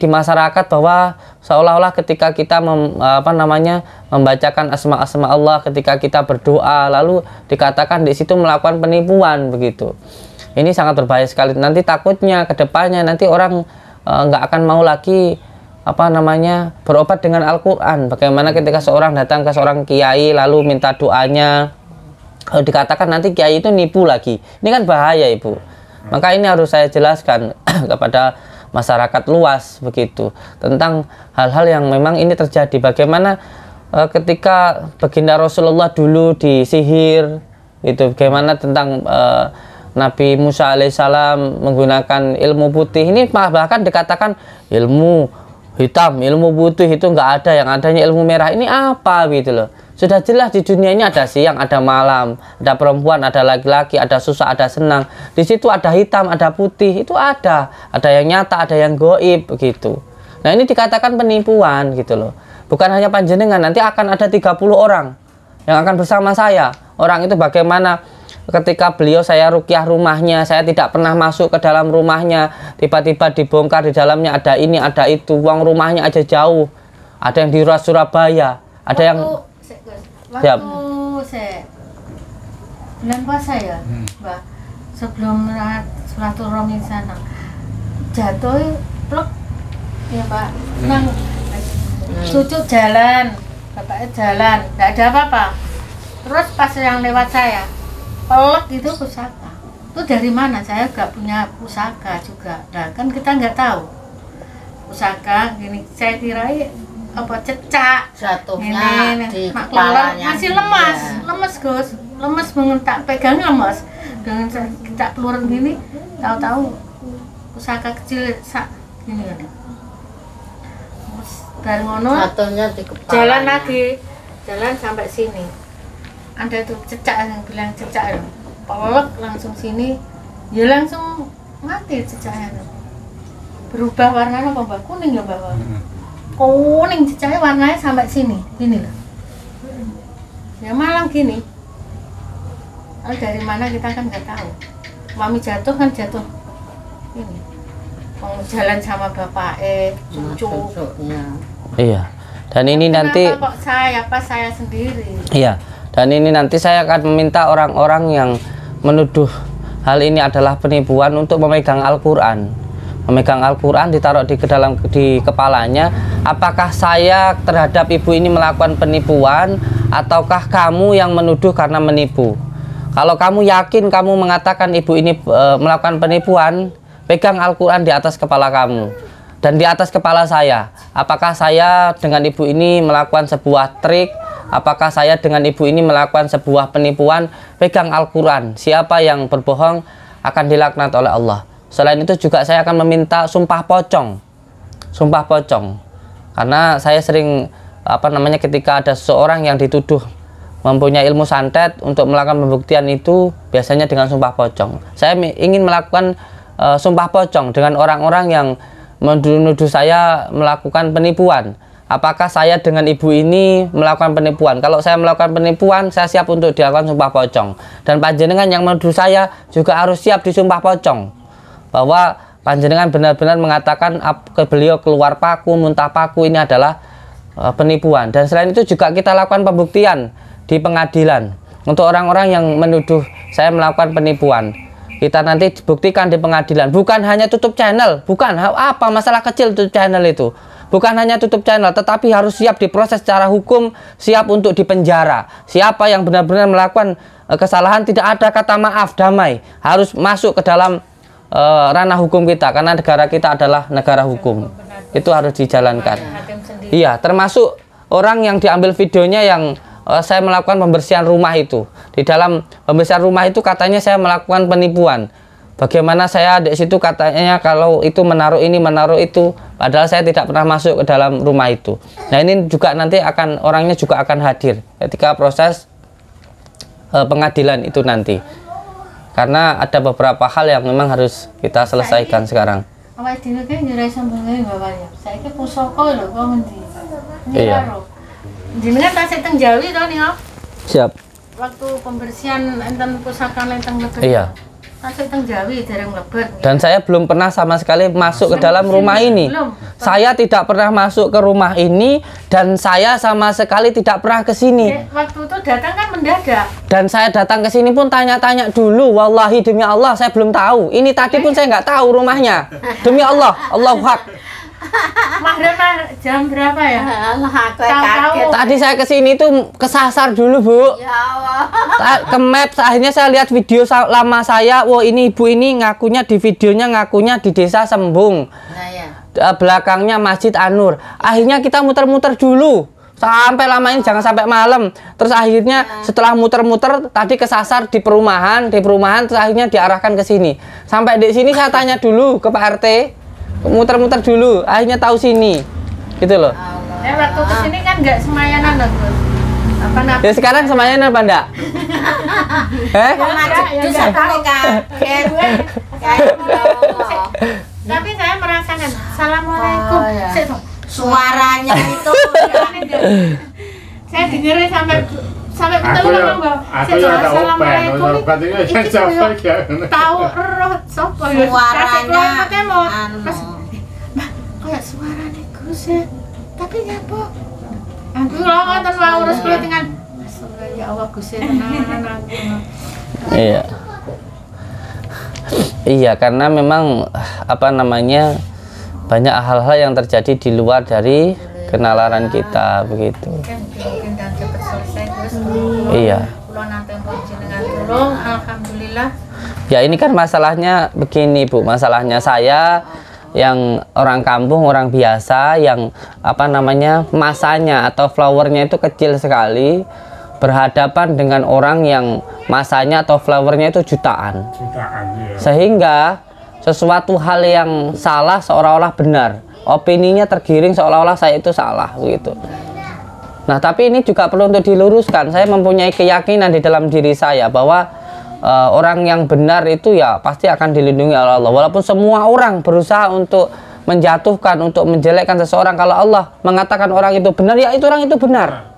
di masyarakat bahwa seolah-olah ketika kita membacakan asma-asma Allah, ketika kita berdoa, lalu dikatakan di situ melakukan penipuan begitu. Ini sangat berbahaya sekali. Nanti takutnya ke depannya nanti orang nggak akan mau lagi berobat dengan Al-Quran. Bagaimana ketika seorang datang ke seorang kiai lalu minta doanya, dikatakan nanti kiai itu nipu lagi. Ini kan bahaya Ibu. Maka ini harus saya jelaskan kepada masyarakat luas begitu, tentang hal-hal yang memang ini terjadi. Bagaimana ketika baginda Rasulullah dulu disihir, itu bagaimana tentang Nabi Musa alaihissalam menggunakan ilmu putih. Ini bahkan dikatakan ilmu hitam, ilmu putih itu nggak ada, yang adanya ilmu merah. Ini apa gitu loh. Sudah jelas di dunia ini ada siang, ada malam, ada perempuan, ada laki-laki, ada susah, ada senang. Di situ ada hitam, ada putih, itu ada yang nyata, ada yang goib begitu. Nah ini dikatakan penipuan gitu loh. Bukan hanya panjenengan, nanti akan ada 30 orang yang akan bersama saya. Orang itu bagaimana ketika beliau saya ruqyah rumahnya, saya tidak pernah masuk ke dalam rumahnya, tiba-tiba dibongkar di dalamnya ada ini, ada itu, uang rumahnya aja jauh. Ada yang di Surabaya, ada yang waktu bulan puasa ya, Mbak, sebelum silaturahmi sana jatuh plek ya Pak, nang cucu jalan, bapaknya jalan, nggak ada apa-apa. Terus pas yang lewat saya pelek itu pusaka. Itu dari mana? Saya nggak punya pusaka juga. Nah kan kita nggak tahu pusaka gini. Saya kira apa cecak jatuhnya ini, di kepalanya masih lemas Gus, lemas mengentak, pegang lemas dengan kita keluaran gini, tahu-tahu pusaka kecil sak gini kan. Dari ngono jatuhnya di kepalanya. jalan lagi, jalan sampai sini ada tuh cecak, yang bilang cecak ya, pelek langsung sini ya langsung mati cecaknya tuh. Berubah warnanya apa Mbak? Kuning ya Mbak? Kuning cecaknya, warnanya sampai sini gini loh ya, malang gini. Dari mana kita kan nggak tahu. Mami jatuh kan jatuh ini, mau jalan sama bapak cucu. Iya. Dan ini Kenapa nanti kok saya sendiri. Iya. Dan ini nanti saya akan meminta orang-orang yang menuduh hal ini adalah penipuan untuk memegang Al-Qur'an. Memegang Al-Qur'an ditaruh di kepalanya. Apakah saya terhadap ibu ini melakukan penipuan ataukah kamu yang menuduh karena menipu? Kalau kamu yakin kamu mengatakan ibu ini melakukan penipuan, pegang Al-Qur'an di atas kepala kamu dan di atas kepala saya. Apakah saya dengan ibu ini melakukan sebuah trik? Apakah saya dengan ibu ini melakukan sebuah penipuan? Pegang Al-Qur'an. Siapa yang berbohong akan dilaknat oleh Allah. Selain itu juga saya akan meminta sumpah pocong. Sumpah pocong. Karena saya sering ketika ada seseorang yang dituduh mempunyai ilmu santet, untuk melakukan pembuktian itu biasanya dengan sumpah pocong. Saya ingin melakukan sumpah pocong dengan orang-orang yang menuduh saya melakukan penipuan. Apakah saya dengan ibu ini melakukan penipuan? Kalau saya melakukan penipuan, saya siap untuk dilakukan sumpah pocong. Dan panjenengan yang menuduh saya juga harus siap disumpah pocong, bahwa panjenengan benar-benar mengatakan ke beliau keluar paku, muntah paku, ini adalah penipuan. Dan selain itu juga kita lakukan pembuktian di pengadilan untuk orang-orang yang menuduh saya melakukan penipuan. Kita nanti buktikan di pengadilan, bukan hanya tutup channel, bukan apa masalah kecil tutup channel itu, bukan hanya tutup channel, tetapi harus siap diproses secara hukum, siap untuk dipenjara. Siapa yang benar-benar melakukan kesalahan, tidak ada kata maaf, damai, harus masuk ke dalam ranah hukum kita, karena negara kita adalah negara hukum. Itu harus dijalankan. Iya, termasuk orang yang diambil videonya yang saya melakukan pembersihan rumah itu. Di dalam pembersihan rumah itu katanya saya melakukan penipuan. Bagaimana saya di situ katanya kalau itu menaruh ini, menaruh itu, padahal saya tidak pernah masuk ke dalam rumah itu. Nah ini juga nanti orangnya juga akan hadir ketika proses pengadilan itu nanti. Karena ada beberapa hal yang memang harus kita selesaikan sekarang. Awak dhewe ki nyerai sambunge Bapak ya. Saiki pusaka lho kok ngendi? Iya. Jenengan tasik teng Jawi to nih, Siap. Waktu pembersihan enten pusaka teng Lebet. Iya. Tasik teng Jawi dereng Lebet. Dan saya belum pernah sama sekali masuk ke dalam rumah ini. Belum. Saya tidak pernah masuk ke rumah ini dan saya sama sekali tidak pernah ke sini. Waktu itu datang kan mendadak. Dan saya datang ke sini pun tanya-tanya dulu. Wallahi demi Allah saya belum tahu. Ini tadi pun saya nggak tahu rumahnya. Demi Allah, Allahu Akbar. Maghrib jam berapa ya? Allah, aku kaget. Tadi saya ke sini tuh kesasar dulu, Bu. Ya Allah. Ke map, akhirnya saya lihat video lama saya. Wah, ini ibu ini ngakunya di videonya ngakunya di Desa Sembung. Nah ya. Belakangnya Masjid An-Nur. Akhirnya kita muter-muter dulu sampai lama ini, jangan sampai malam. Terus akhirnya setelah muter-muter tadi kesasar di perumahan, terus akhirnya diarahkan ke sini. Sampai di sini saya tanya dulu ke Pak RT, muter-muter dulu, akhirnya tahu sini, gitu loh. Waktu kesini kan nggak semayanan loh, Gus. Apa namanya? Ya sekarang semayanan apa enggak? Tapi saya merasakan Assalamualaikum. Suaranya itu Saya dengerin sampai betul ngomong bahwa Assalamualaikum tahu roh sopo suaranya kayak suaranya Gus ya. Tapi ngapa? Aku lho ngoten wae urus kula dengan ya Allah Gus tenan aku. Iya. Iya, karena memang apa namanya banyak hal-hal yang terjadi di luar dari kenalaran kita begitu. Mungkin dan cepat selesai Gus. Iya. Kula nate jenengan tolong alhamdulillah. Ya ini kan masalahnya begini Bu, masalahnya saya yang orang kampung, orang biasa yang apa namanya masanya atau flowernya itu kecil sekali berhadapan dengan orang yang masanya atau flowernya itu jutaan, ya. Sehingga sesuatu hal yang salah seolah-olah benar, opininya tergiring seolah-olah saya itu salah begitu. Nah tapi ini juga perlu untuk diluruskan. Saya mempunyai keyakinan di dalam diri saya bahwa orang yang benar itu ya pasti akan dilindungi oleh Allah. Walaupun semua orang berusaha untuk menjatuhkan, untuk menjelekkan seseorang, kalau Allah mengatakan orang itu benar, ya itu orang itu benar.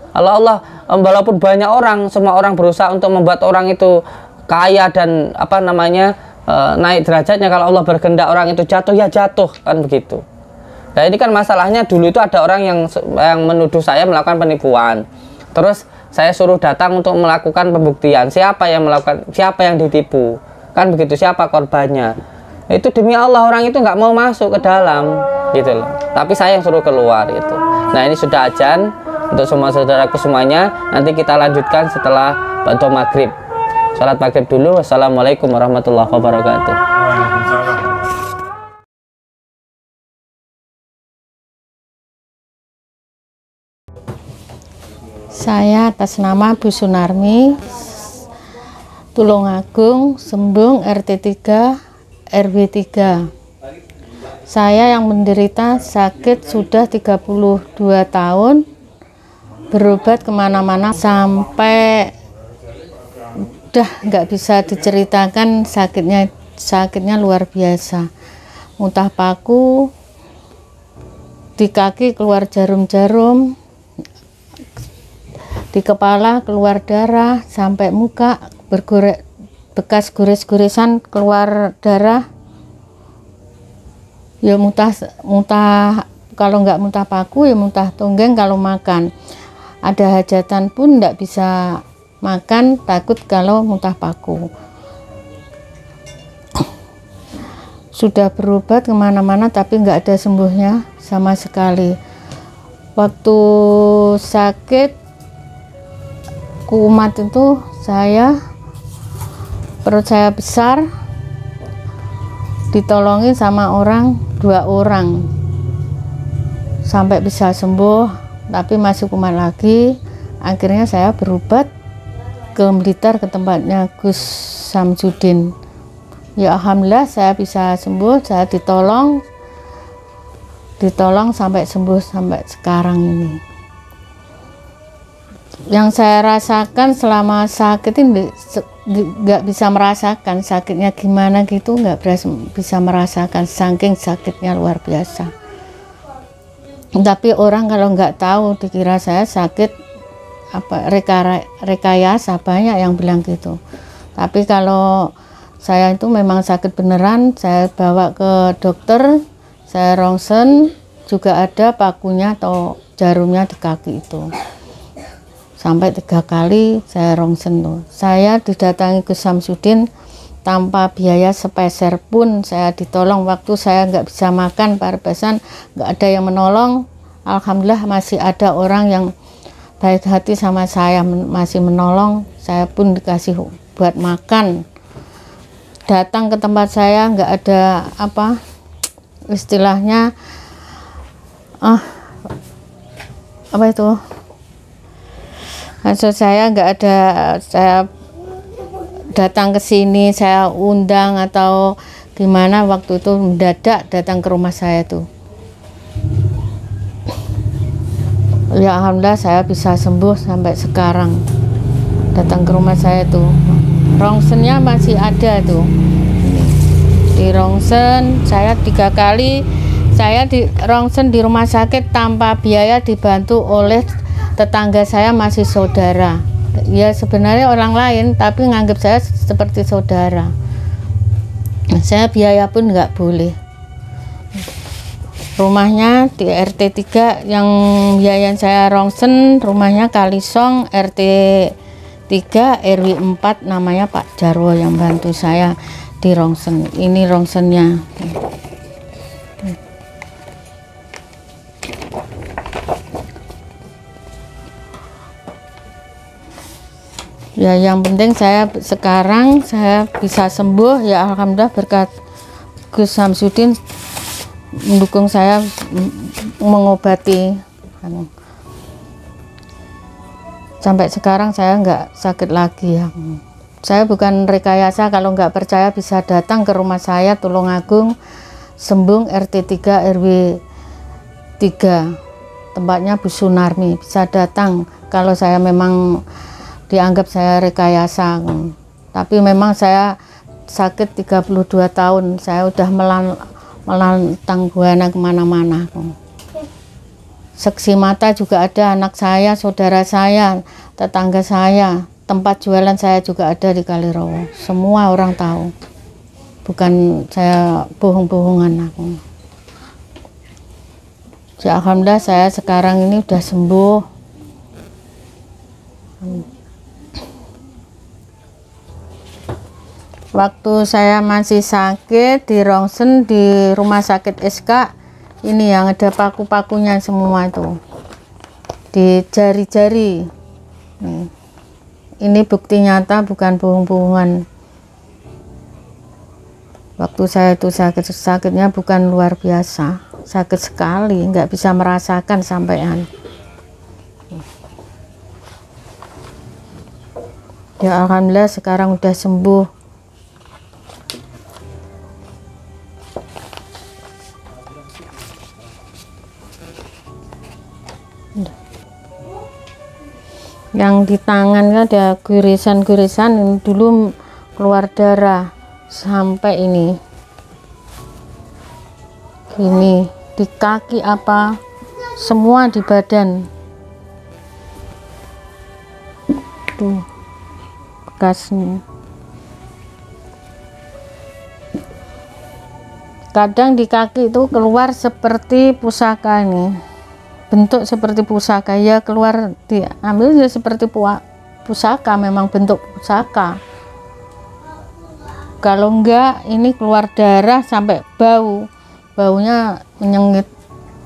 Kalau Allah, walaupun banyak orang, semua orang berusaha untuk membuat orang itu kaya dan apa namanya naik derajatnya, kalau Allah berkehendak orang itu jatuh, ya jatuh, kan begitu. Nah ini kan masalahnya dulu itu ada orang yang menuduh saya melakukan penipuan. Terus saya suruh datang untuk melakukan pembuktian siapa yang melakukan, siapa yang ditipu, kan begitu, siapa korbannya. Itu demi Allah orang itu nggak mau masuk ke dalam gitu loh, tapi saya yang suruh keluar gitu. Nah ini sudah azan untuk semua saudaraku semuanya. Nanti kita lanjutkan setelah waktu maghrib. Salat maghrib dulu. Wassalamualaikum warahmatullahi wabarakatuh. Saya atas nama Bu Sunarmi, Tulungagung, Sembung, RT 3, RW 3. Saya yang menderita sakit sudah 32 tahun, berobat kemana-mana sampai udah nggak bisa diceritakan sakitnya luar biasa. Muntah paku, di kaki keluar jarum-jarum, di kepala keluar darah, sampai muka bekas gores-goresan keluar darah. Ya muntah kalau nggak muntah paku ya muntah tonggeng kalau makan. Ada hajatan pun nggak bisa makan, takut kalau muntah paku. Sudah berobat kemana-mana tapi nggak ada sembuhnya sama sekali. Waktu sakit kumat itu perut saya besar, ditolongin sama 2 orang sampai bisa sembuh, tapi masih kumat lagi. Akhirnya saya berobat ke Blitar, ke tempatnya Gus Samsudin. Ya alhamdulillah saya bisa sembuh, saya ditolong sampai sembuh sampai sekarang ini. Yang saya rasakan selama sakit ini nggak bisa merasakan sakitnya gimana gitu, nggak bisa merasakan, saking sakitnya luar biasa. Tapi orang kalau nggak tahu dikira saya sakit apa rekayasa, banyak yang bilang gitu. Tapi kalau saya itu memang sakit beneran, saya bawa ke dokter, saya rongsen, juga ada pakunya atau jarumnya di kaki itu. Sampai 3 kali saya rongsen tuh. Saya didatangi Gus Samsudin tanpa biaya sepeser pun, saya ditolong. Waktu saya nggak bisa makan parbesan, nggak ada yang menolong. Alhamdulillah masih ada orang yang baik hati sama saya, masih menolong. Saya pun dikasih buat makan. Datang ke tempat saya nggak ada apa istilahnya apa itu, maksud saya nggak ada saya datang ke sini, saya undang atau gimana, waktu itu mendadak datang ke rumah saya tuh. Ya alhamdulillah saya bisa sembuh sampai sekarang. Datang ke rumah saya tuh, rongsennya masih ada tuh. Di rongsen saya 3 kali, saya di rongsen di rumah sakit tanpa biaya, dibantu oleh tetangga saya, masih saudara. Ya sebenarnya orang lain tapi nganggap saya seperti saudara. Saya biaya pun nggak boleh. Rumahnya di RT 3 yang biayain saya rongsen, rumahnya Kalisong RT 3 RW 4, namanya Pak Jarwo yang bantu saya di rongsen. Ini rongsennya. Ya yang penting saya sekarang saya bisa sembuh, ya alhamdulillah berkat Gus Samsudin mendukung saya mengobati. Sampai sekarang saya nggak sakit lagi ya. Saya bukan rekayasa, kalau nggak percaya bisa datang ke rumah saya Tulungagung, Sembung RT 3 RW 3, tempatnya Bu Sunarmi. Bisa datang kalau saya memang dianggap saya rekayasa. Tapi memang saya sakit 32 tahun, saya udah melantang buana kemana-mana. Saksi mata juga ada, anak saya, saudara saya, tetangga saya, tempat jualan saya juga ada di Kalirowo. Semua orang tahu, bukan saya bohong-bohongan aku. Ya, alhamdulillah saya sekarang ini udah sembuh. Waktu saya masih sakit di rongsen di rumah sakit SK, ini yang ada paku-pakunya semua itu di jari-jari. Ini bukti nyata, bukan bohong-bohongan. Waktu saya itu sakitnya bukan luar biasa, sakit sekali, nggak bisa merasakan sampean. Ya alhamdulillah sekarang udah sembuh. Yang di tangan ada gurisan-gurisan, dulu keluar darah sampai ini gini, di kaki apa semua, di badan tuh bekasnya. Kadang di kaki itu keluar seperti pusaka, ini bentuk seperti pusaka, ya keluar diambil ya seperti pusaka, memang bentuk pusaka. Kalau enggak ini keluar darah sampai baunya menyengit,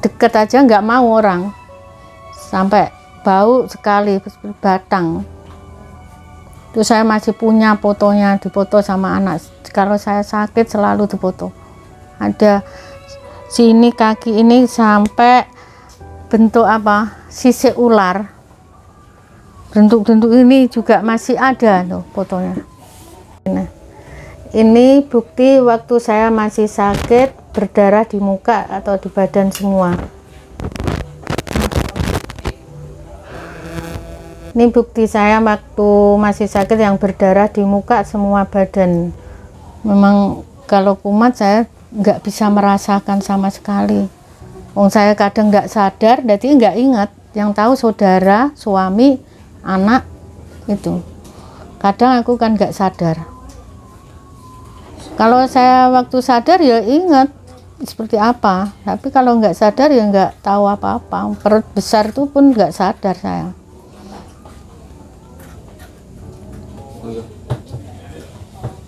deket aja nggak mau orang, sampai bau sekali batang. Itu saya masih punya fotonya, dipoto sama anak. Kalau saya sakit selalu dipoto. Ada sini kaki ini sampai bentuk apa, sisik ular, bentuk-bentuk ini juga masih ada tuh fotonya. Nah, ini bukti waktu saya masih sakit, berdarah di muka atau di badan semua. Ini bukti saya waktu masih sakit yang berdarah di muka semua badan. Memang kalau kumat saya nggak bisa merasakan sama sekali. Saya kadang nggak sadar, jadi nggak ingat. Yang tahu saudara, suami, anak itu. Kadang aku kan nggak sadar. Kalau saya waktu sadar ya ingat seperti apa. Tapi kalau nggak sadar ya nggak tahu apa-apa. Perut besar itu pun nggak sadar saya.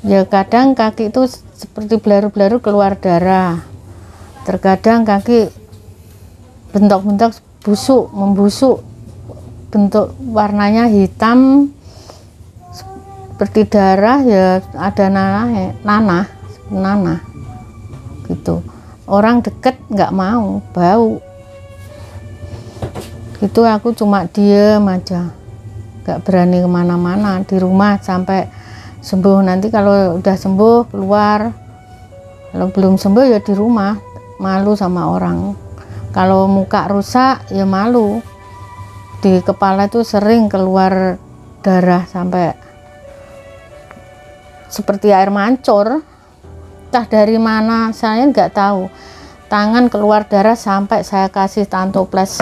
Ya kadang kaki itu seperti belaru-belaru keluar darah. Terkadang kaki bentuk-bentuk busuk, membusuk, bentuk warnanya hitam seperti darah, ya ada nanah gitu. Orang deket nggak mau, bau Itu aku cuma diem aja, gak berani kemana-mana di rumah sampai sembuh. Nanti kalau udah sembuh keluar, kalau belum sembuh ya di rumah, malu sama orang. Kalau muka rusak ya malu, di kepala itu sering keluar darah sampai seperti air mancur, entah dari mana saya nggak tahu. Tangan keluar darah sampai saya kasih tantoples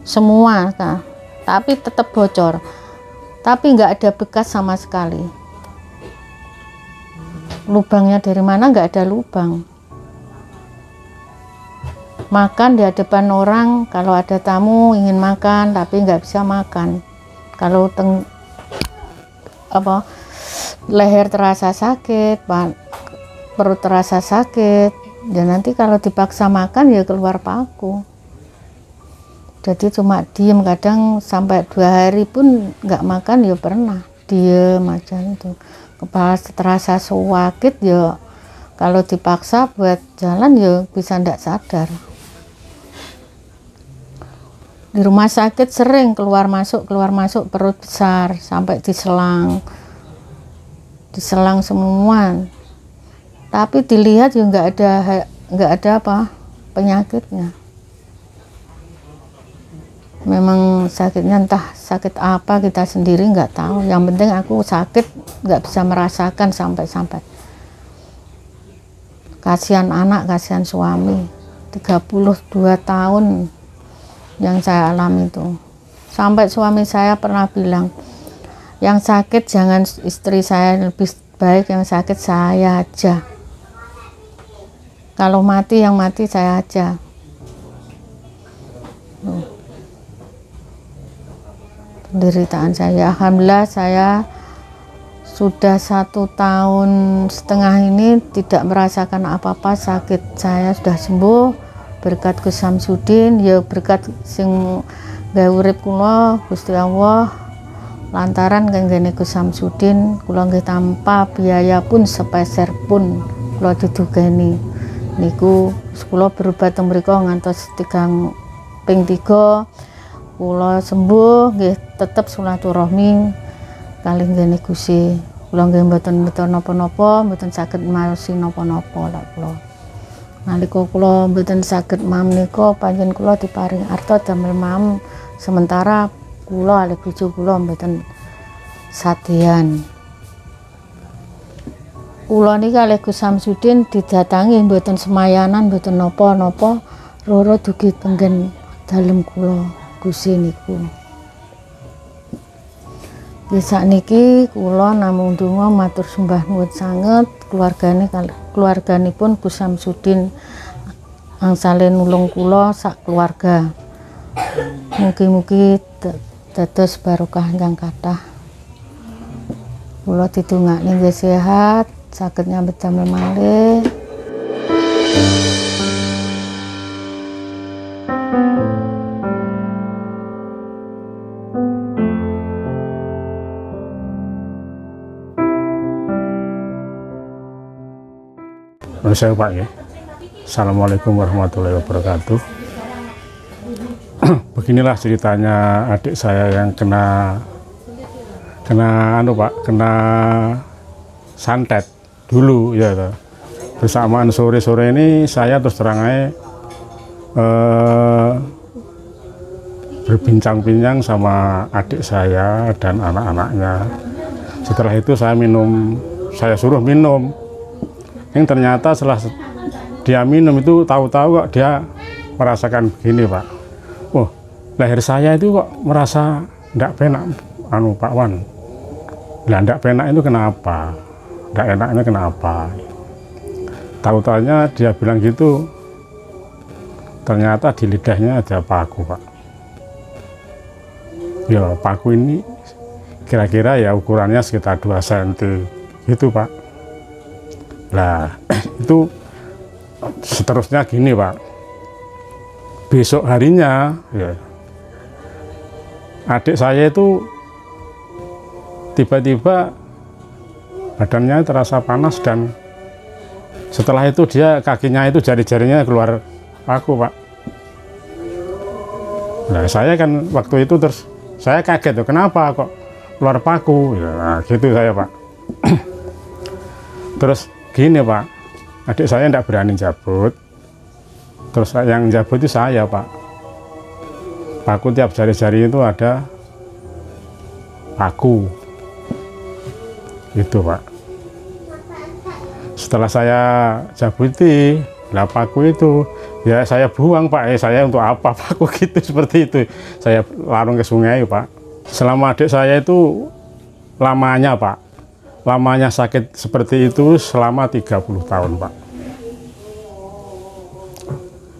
semua, nah, tapi tetap bocor, tapi nggak ada bekas sama sekali. Lubangnya dari mana? Nggak ada lubang. Makan di hadapan orang, kalau ada tamu ingin makan tapi nggak bisa makan. Kalau leher terasa sakit, perut terasa sakit, dan nanti kalau dipaksa makan ya keluar paku. Jadi cuma diem, kadang sampai 2 hari pun nggak makan ya pernah, diem aja itu. Kepala terasa sakit ya, kalau dipaksa buat jalan ya bisa ndak sadar. Di rumah sakit sering keluar masuk perut besar sampai diselang semua. Tapi dilihat ya nggak ada apa penyakitnya. Memang sakitnya entah sakit apa kita sendiri nggak tahu. Yang penting aku sakit nggak bisa merasakan sampai. Kasihan anak, kasihan suami. 32 tahun yang saya alami itu. Sampai suami saya pernah bilang, yang sakit jangan istri saya, lebih baik yang sakit saya aja. Kalau mati yang mati saya aja. Penderitaan saya, alhamdulillah saya sudah 1,5 tahun ini tidak merasakan apa-apa. Sakit saya sudah sembuh berkat Gus Samsudin, ya berkat sing gawe urip kula Gusti Allah. Lantaran kanggene Gus Samsudin kula nggih tanpa biaya pun sepeser pun kula didugeni niku kula berobat teng mriku ngantos ping 3 kula sembuh nggih tetep silaturahmi kalih ngene Gusti. Kula nggih mboten napa-napa, mboten saged maosi napa-napa lak kula. Nalika kula mboten saged mam nika panjenengan kula diparing arta damel mam sementara kula kalih bojo kula mboten sadean. Kula niki kalih Gus Samsudin didatangi mboten semayanan, mboten napa-napa, loro dugi tenggen dalem kula Gusti niku. Nggih sakniki kula namung donga matur sembah nuwun sanget keluarganipun Gus Samsudin angsale nulung kula sak keluarga. Mugi-mugi dados barokah ingkang kathah. Kula didongakne nggih sehat, saged nyambet damel malih. Saya Pak ya. Assalamualaikum warahmatullahi wabarakatuh. Beginilah ceritanya adik saya yang kena santet dulu ya. Bersamaan sore-sore ini saya terus terang aja berbincang-bincang sama adik saya dan anak-anaknya. Setelah itu saya suruh minum. Yang ternyata setelah dia minum itu tahu-tahu kok dia merasakan begini Pak. Oh, leher saya itu kok merasa tidak penak Pak Wan. Nah, tidak penak itu kenapa? Tidak enaknya kenapa? Tahu-tahunya dia bilang gitu. Ternyata di lidahnya ada paku Pak. Ya paku ini kira-kira ya ukurannya sekitar 2 cm gitu Pak. Nah itu seterusnya gini Pak, besok harinya ya, adik saya itu tiba-tiba badannya terasa panas dan setelah itu dia kakinya itu jari-jarinya keluar paku Pak. Nah, saya kan waktu itu terus saya kaget tuh, kenapa kok keluar paku? Ya, nah, gitu saya, Pak. Terus gini, Pak, adik saya tidak berani cabut. Terus yang cabut itu saya, Pak. Paku tiap jari-jari itu ada paku. Itu, Pak. Setelah saya cabuti, lah paku itu ya saya buang, Pak. Saya untuk apa paku gitu seperti itu. Saya larung ke sungai, Pak. Selama adik saya itu lamanya, Pak. Lamanya sakit seperti itu selama 30 tahun, Pak.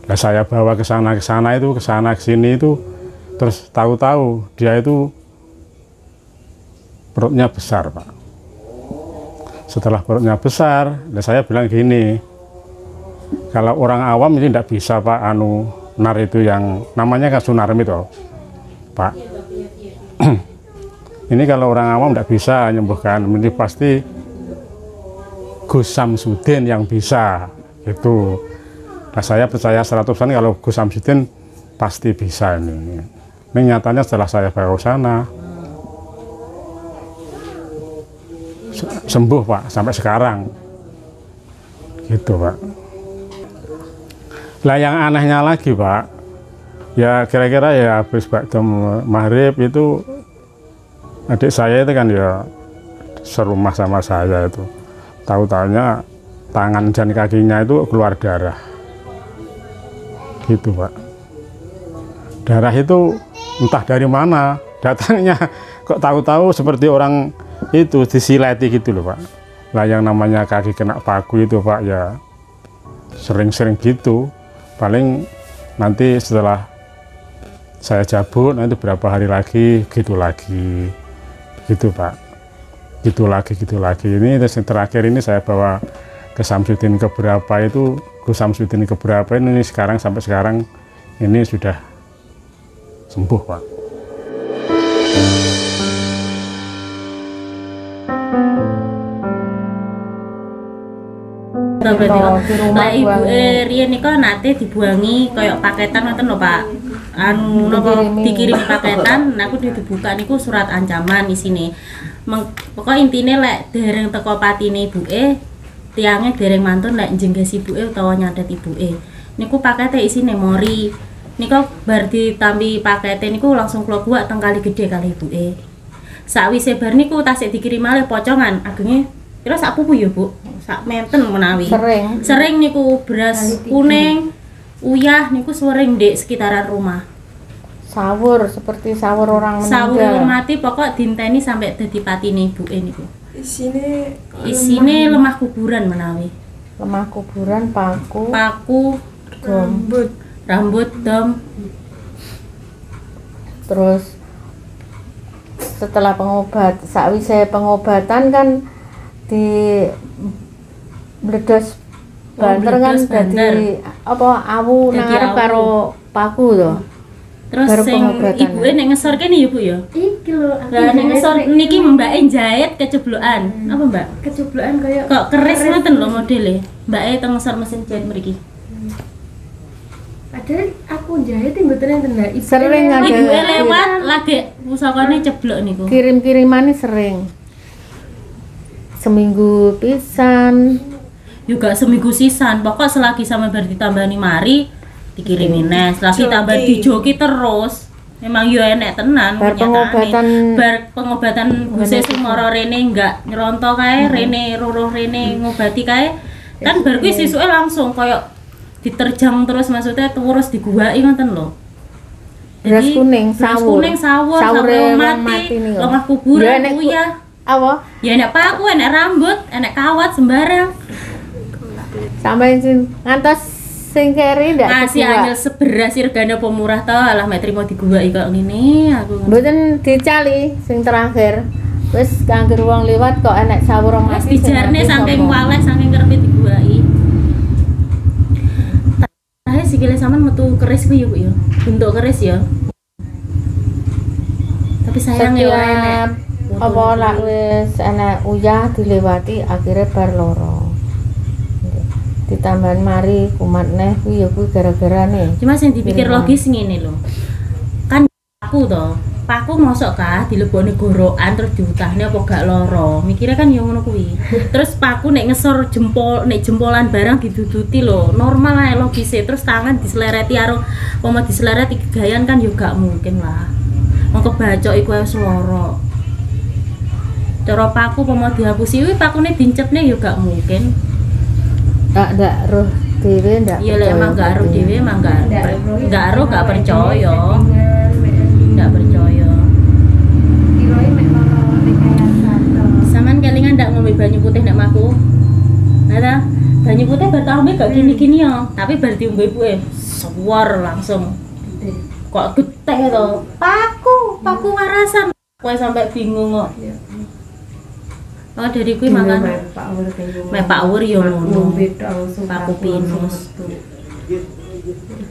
Nah, saya bawa ke sana itu, ke sana ke sini itu, terus tahu-tahu dia itu perutnya besar, Pak. Setelah perutnya besar, nah saya bilang gini, kalau orang awam ini tidak bisa, Pak, nar itu yang namanya kan sunarmi itu, Pak. Ini kalau orang awam tidak bisa menyembuhkan, ini pasti Gus Samsudin yang bisa, itu. Nah, saya percaya 100% kalau Gus Samsudin pasti bisa ini. Ini nyatanya setelah saya bawa ke sana, sembuh, Pak, sampai sekarang. Gitu, Pak. Lah yang anehnya lagi, Pak, ya kira-kira ya habis waktu maghrib itu adik saya itu kan ya serumah sama saya itu. Tahu-tahunya tangan dan kakinya itu keluar darah. Gitu, Pak. Darah itu entah dari mana datangnya, kok tahu-tahu seperti orang itu disilati gitu loh, Pak. Lah yang namanya kaki kena paku itu, Pak, ya sering-sering gitu. Paling nanti setelah saya cabut nanti berapa hari lagi gitu lagi, gitu, Pak. Gitu lagi. Ini yang terakhir ini saya bawa ke Samsudin keberapa itu, Gus Samsudin keberapa ini sekarang sampai sekarang ini sudah sembuh, Pak. Berarti lah ibu riyen nika nate dibuangi koyo paketan ngoten lho, Pak. Anu napa dikirim paketan, nah aku dibuka niku surat ancaman isine. Pokok intine lek dereng teko patine ibuke, tiange dereng mantun lek njengges ibuke utawa nyadet ibuke. Niku pakete isine mori. Nika bar ditampi pakete niku langsung kula buak teng Kali Gedhe kali ibuke. Sakwise bar niku tasik dikirim malih pocongan, agenge kira sak pupu ya, Bu. Sak menten menawi. Sering niku beras kuning, uyah niku sering di sekitaran rumah. Sawur, seperti sawur orang meninggal. Sawur mati pokok dinteni sampai dadi patine ibuke niku. Isine lemah kuburan menawi. Lemah kuburan, paku, rambut, dom. Terus setelah sakwise pengobatan kan di bledos banter kan dadi apa awu nang arep karo paku to. Terus sing ibuke nek ngesor kene ya, Bu ya. Iki lho, lah nek ngesor niki mbake jahit keceblokan. Apa, Mbak? Keceblokan kaya kok keris ngoten lho modele. Mbake teng ngesor mesin jahit mriki. Padahal aku jahit mboten enten ndak. Sering ada ibuke lewat lagi pusakane ceblok niku. Kirim-kirimane sering. Seminggu pisan, juga seminggu sisan. Pokok selagi sama bar ditambani mari dikirimi nes, selagi tambah dijoki terus. Memang yo enek tenan bar pengobatan Guse Sumara rene enggak nyeronto kae, rene ruruh rene ngobati kae. Kan bar kuwi sesuke langsung koyo diterjang terus, maksudnya terus diguwaki ngoten lho. Beras kuning, sawur mati, lemah kuburan uyah. Apa? Ya enek paku, enek rambut, enek kawat sembarang. Sampai ngantos sing keri ndak masih anyel seberas regane apa murah to, alah mek trimo diguwaki kok ngene aku. Mboten dicali sing terakhir. Wis kangger wong liwat kok enek sawur mati. Wis dijarne saking waleh saking kerepe diguwaki. Terakhir sikile sampean metu keris ku ya, Bu ya. Bentuk keris ya. Tapi sayang ya ora enek. Apa lak wis enek uyah dilewati akhirnya bar loro. Ditambahan mari kumat neh kuwi ya kuwi gara-garane. Cuma sing dipikir logis ngene lho. paku to. Paku mosok kah dilebokne gorokan terus diutahne apa gak loro. Mikirnya kan ya ngono kuwi. Terus paku nek ngesor jempol, nek jempolan barang diduduti lho. Normal ae logise. Terus tangan diselereti karo poma diselereti gayan kan ya gak mungkin lah. Wong kebacok iku wis loro. Cara paku poma dihapusi kuwi pakune dincepne ya gak mungkin. Ndak roh dhewe ndak. Iya lek emang gak roh dhewe emang gak roh gak percaya. Nggak percaya. Saman kelingan ndak ngombe banyu putih nek maku. Nah ta, banyu putih bar tau gak gini-gini ya, tapi bar diombe ibuke suwar langsung. Kok getih to. Paku warasan. Kowe sampai bingung kok. Oh dari kuwi makan. Pak Ur yo ngono. Paku pinus.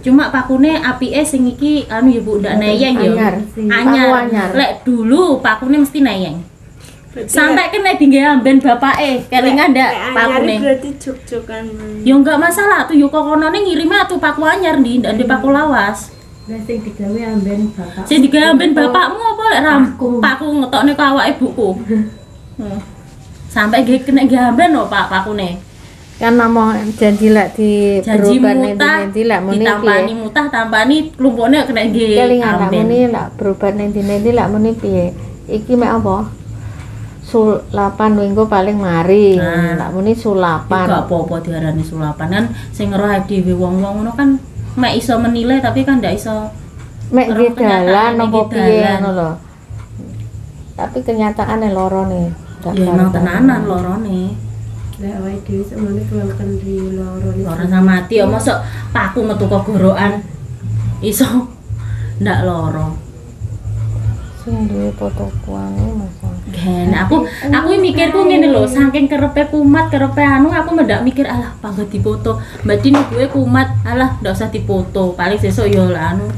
Cuma pakune apike sing iki anu ya Bu ndak neyeng ya. Anyar. Lek dulu pakune mesti neyeng. Sampai kena tinggal amben bapake, kelingan ndak pakune. Berarti jog-jogan. Ya enggak masalah tuh yo kokonone ngirime atuh paku anyar ndi ndak ndek paku lawas. Lah sing digawe amben bapak. Sing digawe amben bapakmu apa lek paku ngetokne ke awake ibuku. Sampai kena amben lho Pak pakune. Kan ngomong janji lek di janji berobat mutah nanti lek muni ditampani mutah tampani klumpukne kena nggih kelingan lek muni lek berobat nanti lek muni piye iki mek apa sulapan minggu paling mari lek muni sulapan gak apa-apa diarani sulapan kan sing ngeroh dhewe wong-wong ngono kan mek iso menilai tapi kan ndak iso mek nggih dalan apa piye ngono lho tapi kenyataane lorone ya emang tenanan lorone. Lah awake dhewe semono kelangkan di loro sama mati ya mosok paku metu kok gorokan iso ndak loro. Sing duwe foto kuane masa. Gen aku mikirku ngene lho saking kerepe kumat kerepe anu aku mendak mikir alah panggot dipoto. Mbak Din gue kumat alah ndak usah dipoto. Paling sesuk ya anu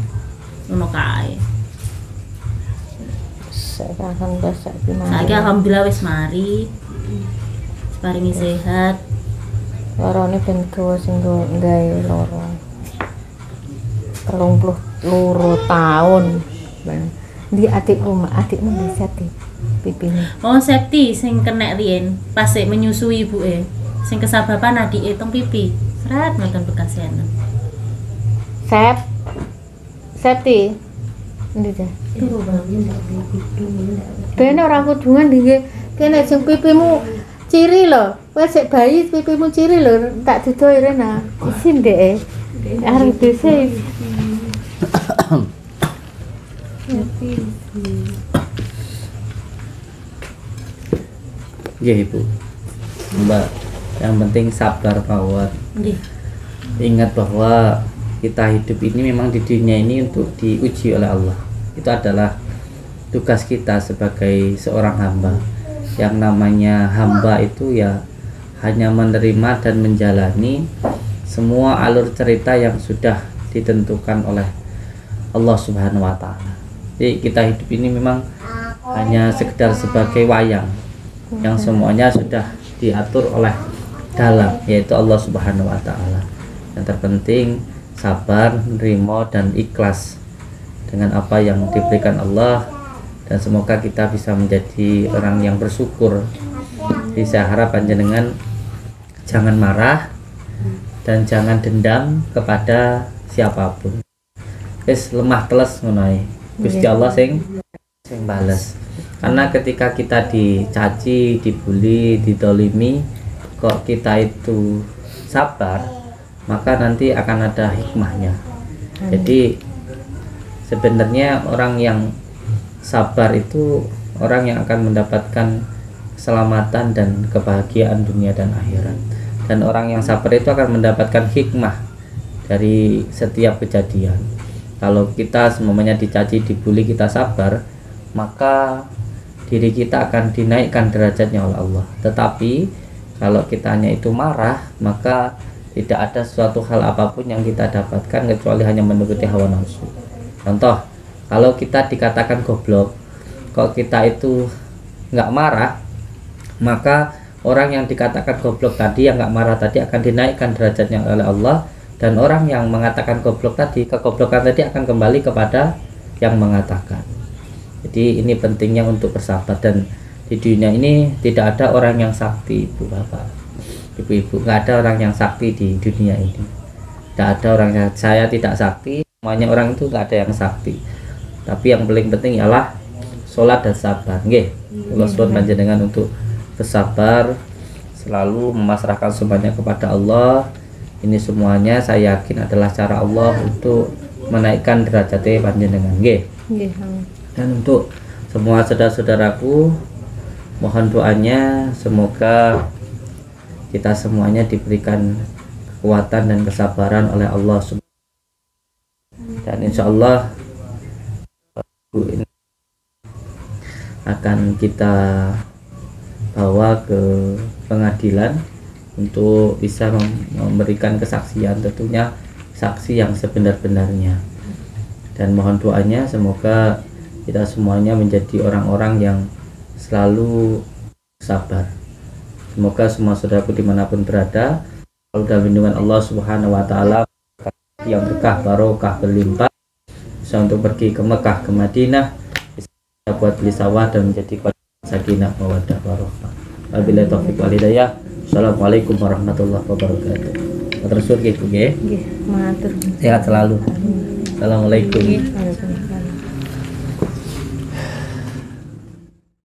ngono kae. Saiki alhamdulillah wis mari. Paringi sehat. Lorone ben gawa sing gawe loro. 32 tahun. Di adikmu bisa di pipine. Oh, Septi sing kenek riyen pas menyusui ibuke. Sing kesababan adike teng pipi. Sret ngoten bekasane. Septi. Endi ta? Ben ora kudungan iki kene sing pipimu ciri lho, wes sik bayi pipimu ciri lho, tak didoi Rena. Isin ndek. Arep dise. Nggih Ibu. Mbak, yang penting sabar mawon. Nggih. Ingat bahwa kita hidup ini memang di dunia ini untuk diuji oleh Allah. Itu adalah tugas kita sebagai seorang hamba. Yang namanya hamba itu ya hanya menerima dan menjalani semua alur cerita yang sudah ditentukan oleh Allah Subhanahu wa taala. Jadi kita hidup ini memang hanya sekedar sebagai wayang yang semuanya sudah diatur oleh dalam, yaitu Allah Subhanahu wa taala. Yang terpenting sabar, menerima dan ikhlas dengan apa yang diberikan Allah. Dan semoga kita bisa menjadi orang yang bersyukur. Jadi saya harap panjenengan jangan marah dan jangan dendam kepada siapapun. Wis lemah teles ngono ae. Gusti Allah sing bales. Karena ketika kita dicaci, dibully, didolimi, kok kita itu sabar, maka nanti akan ada hikmahnya. Jadi sebenarnya orang yang sabar itu orang yang akan mendapatkan keselamatan dan kebahagiaan dunia dan akhirat. Dan orang yang sabar itu akan mendapatkan hikmah dari setiap kejadian. Kalau kita semuanya dicaci, dibully, kita sabar, maka diri kita akan dinaikkan derajatnya oleh Allah. Tetapi kalau kitanya itu marah, maka tidak ada suatu hal apapun yang kita dapatkan kecuali hanya menuruti hawa nafsu. Contoh, kalau kita dikatakan goblok, kok kita itu nggak marah, maka orang yang dikatakan goblok tadi, yang nggak marah tadi akan dinaikkan derajatnya oleh Allah. Dan orang yang mengatakan goblok tadi, kegoblokan tadi akan kembali kepada yang mengatakan. Jadi ini pentingnya untuk bersabar, dan di dunia ini tidak ada orang yang sakti, ibu bapak, ibu-ibu, nggak ada orang yang sakti di dunia ini. Tidak ada orang yang, saya tidak sakti, semuanya orang itu nggak ada yang sakti. Tapi yang paling penting ialah sholat dan sabar. Nggih, Allah suwun panjenengan untuk bersabar, selalu memasrahkan semuanya kepada Allah. Ini semuanya saya yakin adalah cara Allah untuk menaikkan derajatnya panjenengan. Nggih. Dan untuk semua saudara-saudaraku, mohon doanya semoga kita semuanya diberikan kekuatan dan kesabaran oleh Allah Subhanahu. Dan insya Allah ini akan kita bawa ke pengadilan untuk bisa memberikan kesaksian, tentunya saksi yang sebenar-benarnya. Dan mohon doanya semoga kita semuanya menjadi orang-orang yang selalu sabar. Semoga semua saudaraku dimanapun berada selalu dalam lindungan Allah Subhanahu wa Ta'ala, yang berkah barokah berlimpah, bisa untuk pergi ke Mekah, ke Madinah, bisa buat beli sawah dan menjadi sakinah mawaddah warahmah. Wabillahi taufiq wal hidayah. Assalamualaikum warahmatullahi wabarakatuh. Terus nggih Bu nggih. Nggih, matur. Sehat selalu. Assalamualaikum.